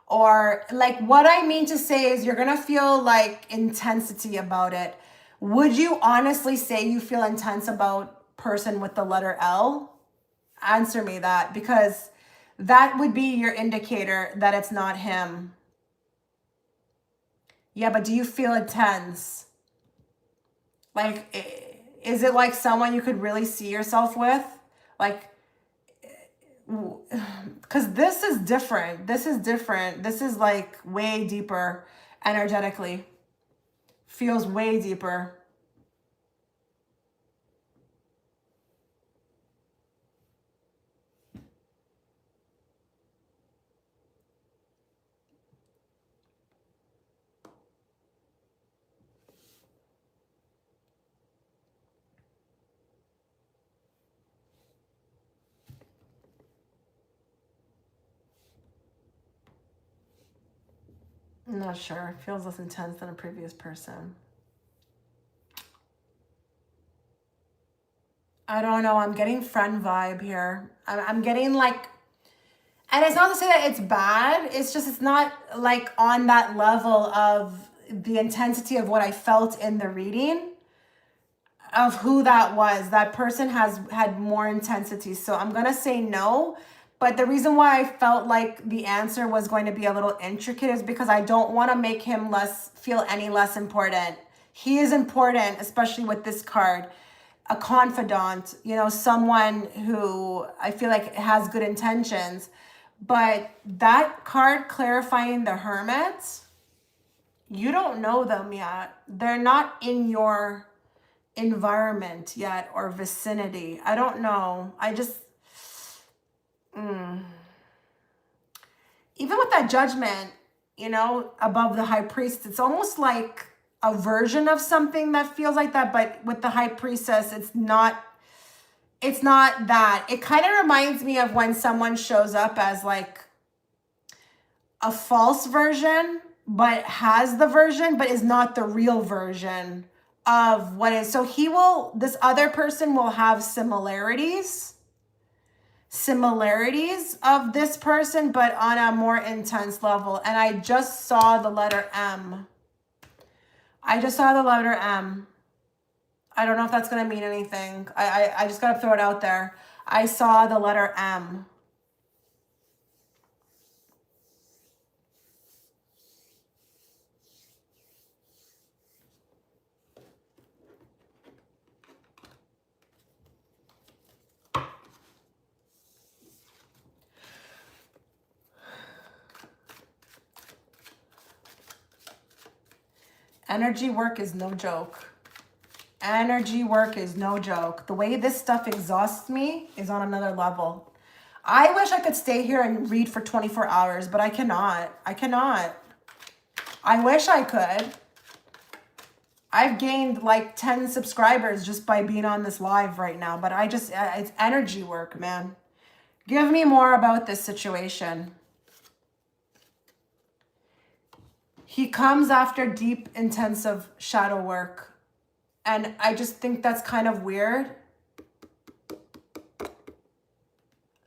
Or like, what I mean to say is you're going to feel like intensity about it. Would you honestly say you feel intense about person with the letter L? Answer me that, because that would be your indicator that it's not him. Yeah, but do you feel intense? Like, is it like someone you could really see yourself with? Like, because this is different. This is different. This is like way deeper energetically. Feels way deeper. I'm not sure. Feels less intense than a previous person. I don't know. I'm getting friend vibe here. I'm getting like, and it's not to say that it's bad. It's just, it's not like on that level of the intensity of what I felt in the reading of who that was. That person has had more intensity. So I'm going to say no. But the reason why I felt like the answer was going to be a little intricate is because I don't want to make him feel any less important. He is important, especially with this card. A confidant, someone who I feel like has good intentions. But that card clarifying the Hermit, you don't know them yet. They're not in your environment yet or vicinity. I don't know. I just... Even with that Judgment, above the High Priest, it's almost like a version of something that feels like that. But with the High Priestess, it's not that. It kind of reminds me of when someone shows up as like a false version, but has the version, but is not the real version of what is. So this other person will have similarities of this person, but on a more intense level. And I just saw the letter M. I don't know if that's going to mean anything. I just got to throw it out there. I saw the letter M. Energy work is no joke. Energy work is no joke. The way this stuff exhausts me is on another level. I wish I could stay here and read for 24 hours, but I cannot. I wish I could. I've gained like 10 subscribers just by being on this live right now, but it's energy work, man. Give me more about this situation. He comes after deep, intensive shadow work. And I just think that's kind of weird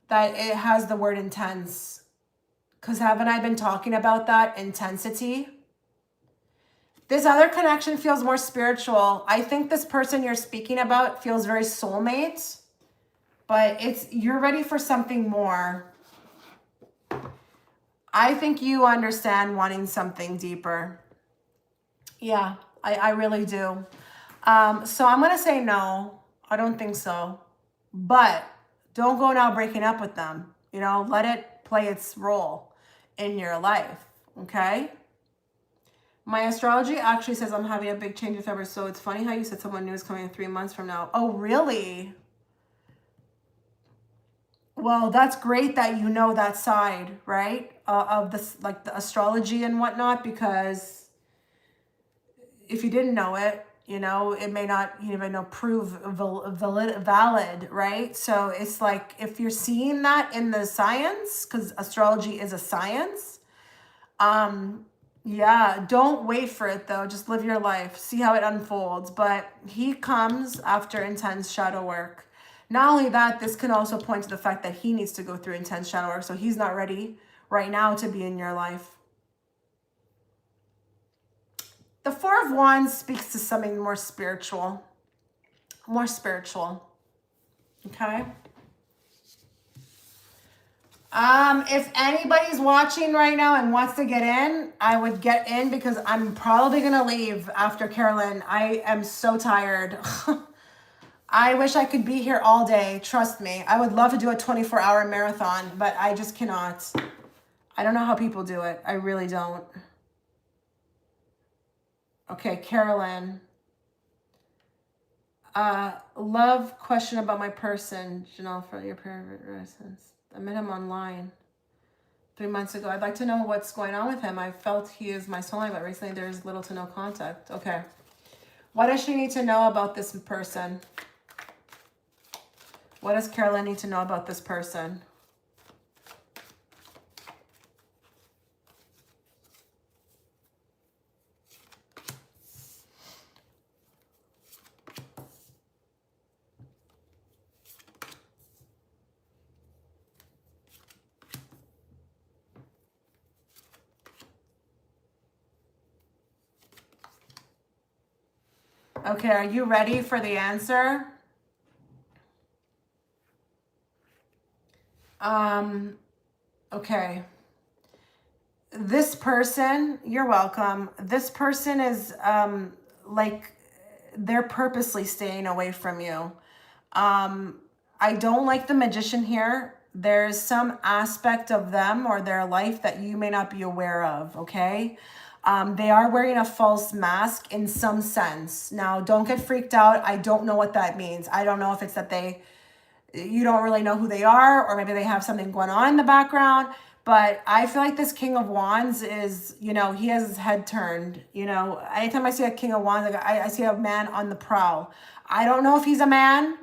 that it has the word intense. Because haven't I been talking about that intensity? This other connection feels more spiritual. I think this person you're speaking about feels very soulmate, but you're ready for something more. I think you understand wanting something deeper. Yeah, I really do. So I'm going to say no. I don't think so. But don't go now breaking up with them. You know, let it play its role in your life. Okay? My astrology actually says I'm having a big change in February. So it's funny how you said someone new is coming in 3 months from now. Oh, really? Well, that's great that you know that side, right? Of this, like the astrology and whatnot, because if you didn't know it, you know, it may not even prove valid, right? So it's like, if you're seeing that in the science, because astrology is a science, yeah, don't wait for it though. Just live your life, see how it unfolds. But he comes after intense shadow work. Not only that, this can also point to the fact that he needs to go through intense shadow work. So he's not ready right now to be in your life. The Four of Wands speaks to something more spiritual. More spiritual. Okay? If anybody's watching right now and wants to get in, I would get in because I'm probably going to leave after Carolyn. I am so tired. I wish I could be here all day. Trust me. I would love to do a 24-hour marathon, but I just cannot. I don't know how people do it. I really don't. Okay, Carolyn. Love question about my person, Janelle, for your parent residence. I met him online 3 months ago. I'd like to know what's going on with him. I felt he is my soulmate, but recently there's little to no contact. Okay. What does she need to know about this person? What does Carolyn need to know about this person? Okay, are you ready for the answer? Okay. This person, you're welcome. This person is like they're purposely staying away from you. I don't like the Magician here. There's some aspect of them or their life that you may not be aware of, okay? They are wearing a false mask in some sense. Now, don't get freaked out. I don't know what that means. I don't know if it's that you don't really know who they are, or maybe they have something going on in the background. But I feel like this King of Wands is, you know, he has his head turned. You know, anytime I see a King of Wands, like I see a man on the prowl. I don't know if he's a man,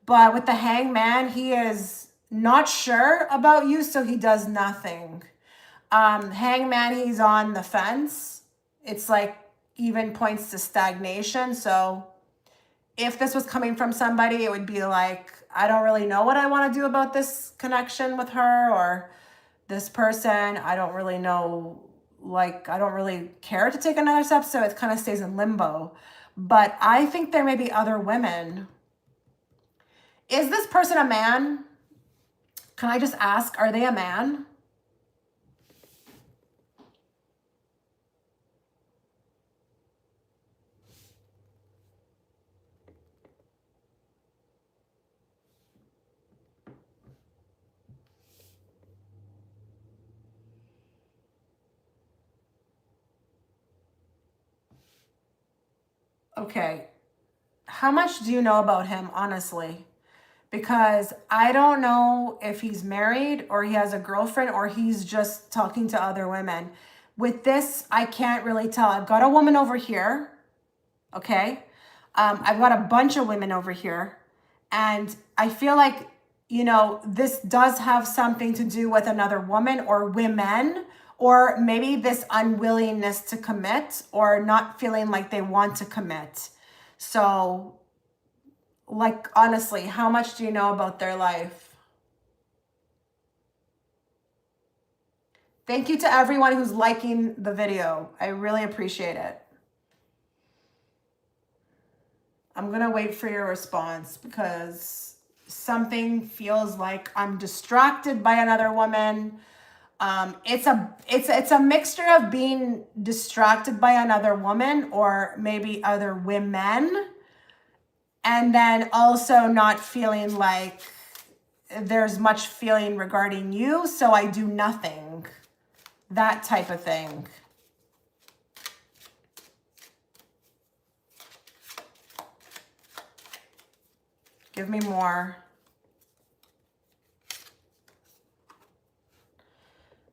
but with the Hangman, he is not sure about you, so he does nothing. Hangman, he's on the fence. It's like even points to stagnation. So if this was coming from somebody, it would be like, I don't really know what I want to do about this connection with her or this person. I don't really know, like, I don't really care to take another step. So it kind of stays in limbo. But I think there may be other women. Is this person a man? Can I just ask, are they a man? Okay. How much do you know about him, honestly? Because I don't know if he's married or he has a girlfriend or he's just talking to other women. With this, I can't really tell. I've got a woman over here, okay? I've got a bunch of women over here. And I feel like, you know, this does have something to do with another woman or women or maybe this unwillingness to commit or not feeling like they want to commit. So, like, honestly, how much do you know about their life? Thank you to everyone who's liking the video. I really appreciate it. I'm going to wait for your response because something feels like I'm distracted by another woman. It's a mixture of being distracted by another woman or maybe other women, and then also not feeling like there's much feeling regarding you, so I do nothing. That type of thing. Give me more.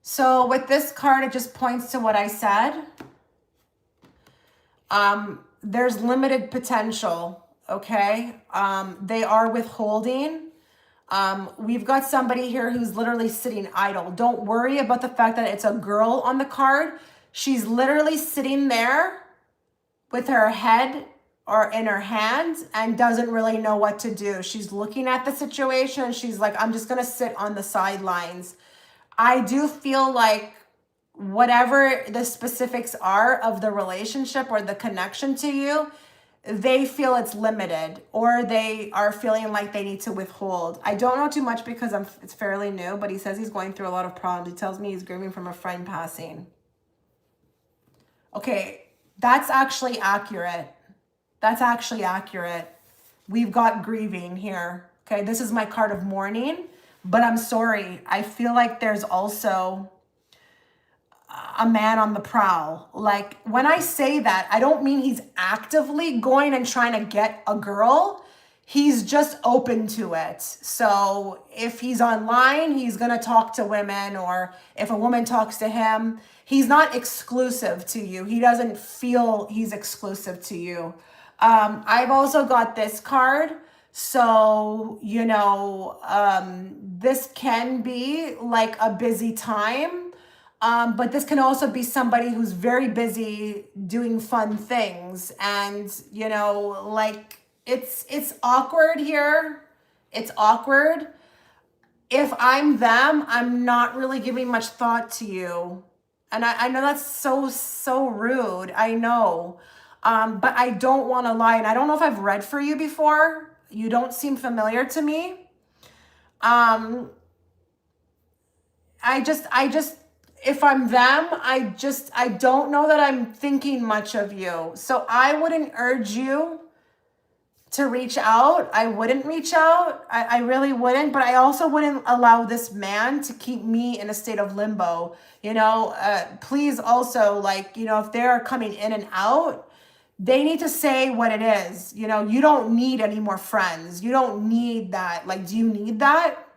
So with this card, it just points to what I said. There's limited potential, okay? They are withholding. We've got somebody here who's literally sitting idle. Don't worry about the fact that it's a girl on the card. She's literally sitting there with her head or in her hands and doesn't really know what to do. She's looking at the situation. She's like, I'm just going to sit on the sidelines. I do feel like whatever the specifics are of the relationship or the connection to you, they feel it's limited or they are feeling like they need to withhold. I don't know too much because it's fairly new, but he says he's going through a lot of problems. He tells me he's grieving from a friend passing. Okay, that's actually accurate. That's actually accurate. We've got grieving here. Okay, this is my card of mourning, but I'm sorry. I feel like there's also a man on the prowl. Like when I say that, I don't mean he's actively going and trying to get a girl. He's just open to it. So if he's online, he's going to talk to women, or if a woman talks to him, he's not exclusive to you. He doesn't feel he's exclusive to you. I've also got this card. So, you know, this can be like a busy time. But this can also be somebody who's very busy doing fun things. And, you know, like it's awkward here. It's awkward. If I'm them, I'm not really giving much thought to you. And I know that's so rude. I know. But I don't want to lie. And I don't know if I've read for you before. You don't seem familiar to me. I just, if I'm them, I don't know that I'm thinking much of you. So I wouldn't urge you to reach out. I wouldn't reach out. I really wouldn't, but I also wouldn't allow this man to keep me in a state of limbo. You know, please also, like, you know, if they're coming in and out, they need to say what it is. You know, you don't need any more friends. You don't need that. Like, do you need that?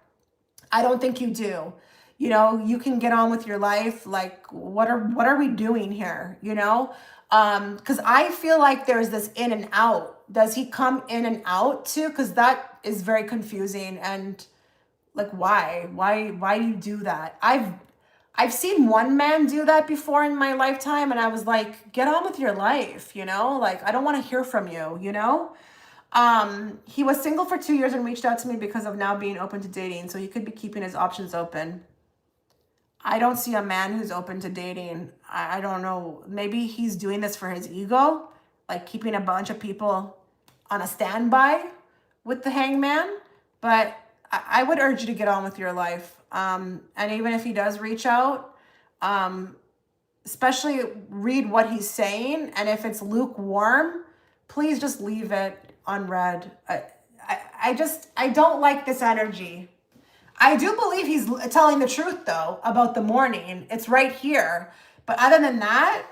I don't think you do. You know, you can get on with your life. Like, what are we doing here? You know, because I feel like there's this in and out. Does he come in and out too? Because that is very confusing. And like, why do you do that? I've seen one man do that before in my lifetime, and I was like, get on with your life, you know? Like, I don't want to hear from you, you know? He was single for 2 years and reached out to me because of now being open to dating, so he could be keeping his options open. I don't see a man who's open to dating. I don't know. Maybe he's doing this for his ego, like keeping a bunch of people on a standby with the hangman. But I would urge you to get on with your life. And even if he does reach out, especially read what he's saying. And if it's lukewarm, please just leave it unread. I don't like this energy. I do believe he's telling the truth, though, about the mourning. It's right here. But other than that,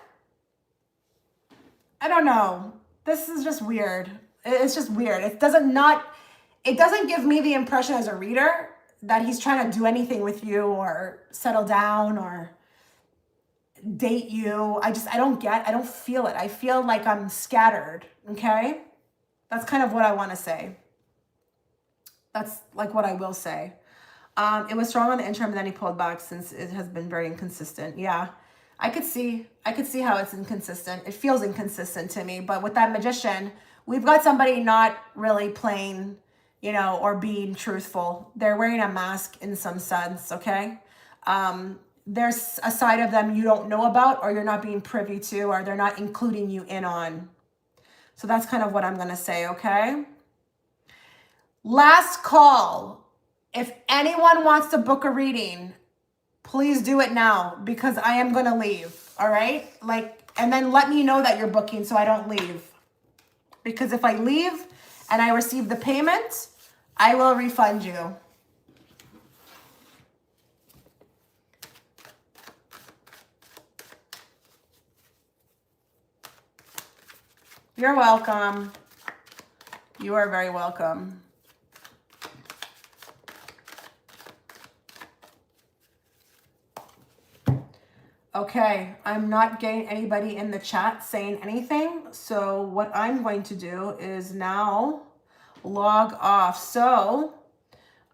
I don't know. This is just weird. It's just weird. It doesn't give me the impression as a reader that he's trying to do anything with you or settle down or date you. I don't feel it. I feel like I'm scattered, okay? That's kind of what I want to say. That's like what I will say. It was strong on the interim, and then he pulled back since it has been very inconsistent. Yeah, I could see how it's inconsistent. It feels inconsistent to me. But with that Magician, we've got somebody not really playing, you know, or being truthful. They're wearing a mask in some sense, okay? There's a side of them you don't know about, or you're not being privy to, or they're not including you in on. So that's kind of what I'm going to say, okay? Last call. If anyone wants to book a reading, please do it now, because I am going to leave, all right? Like, and then let me know that you're booking so I don't leave. Because if I leave and I receive the payment, I will refund you. You're welcome. You are very welcome. Okay, I'm not getting anybody in the chat saying anything. So what I'm going to do is now log off. So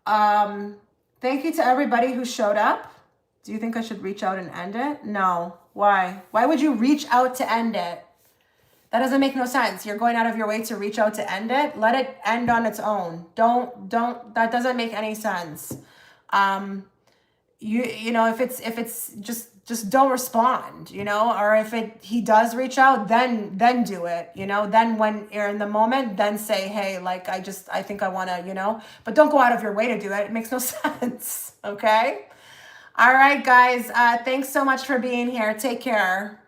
thank you to everybody who showed up. Do you think I should reach out and end it? No. Why? Why would you reach out to end it? That doesn't make no sense. You're going out of your way to reach out to end it. Let it end on its own. Don't, that doesn't make any sense. You know, if it's just don't respond, you know, or if he does reach out, then do it, you know, then when you're in the moment, then say, hey, like, I think I want to, you know, but don't go out of your way to do it. It makes no sense. Okay. All right, guys. Thanks so much for being here. Take care.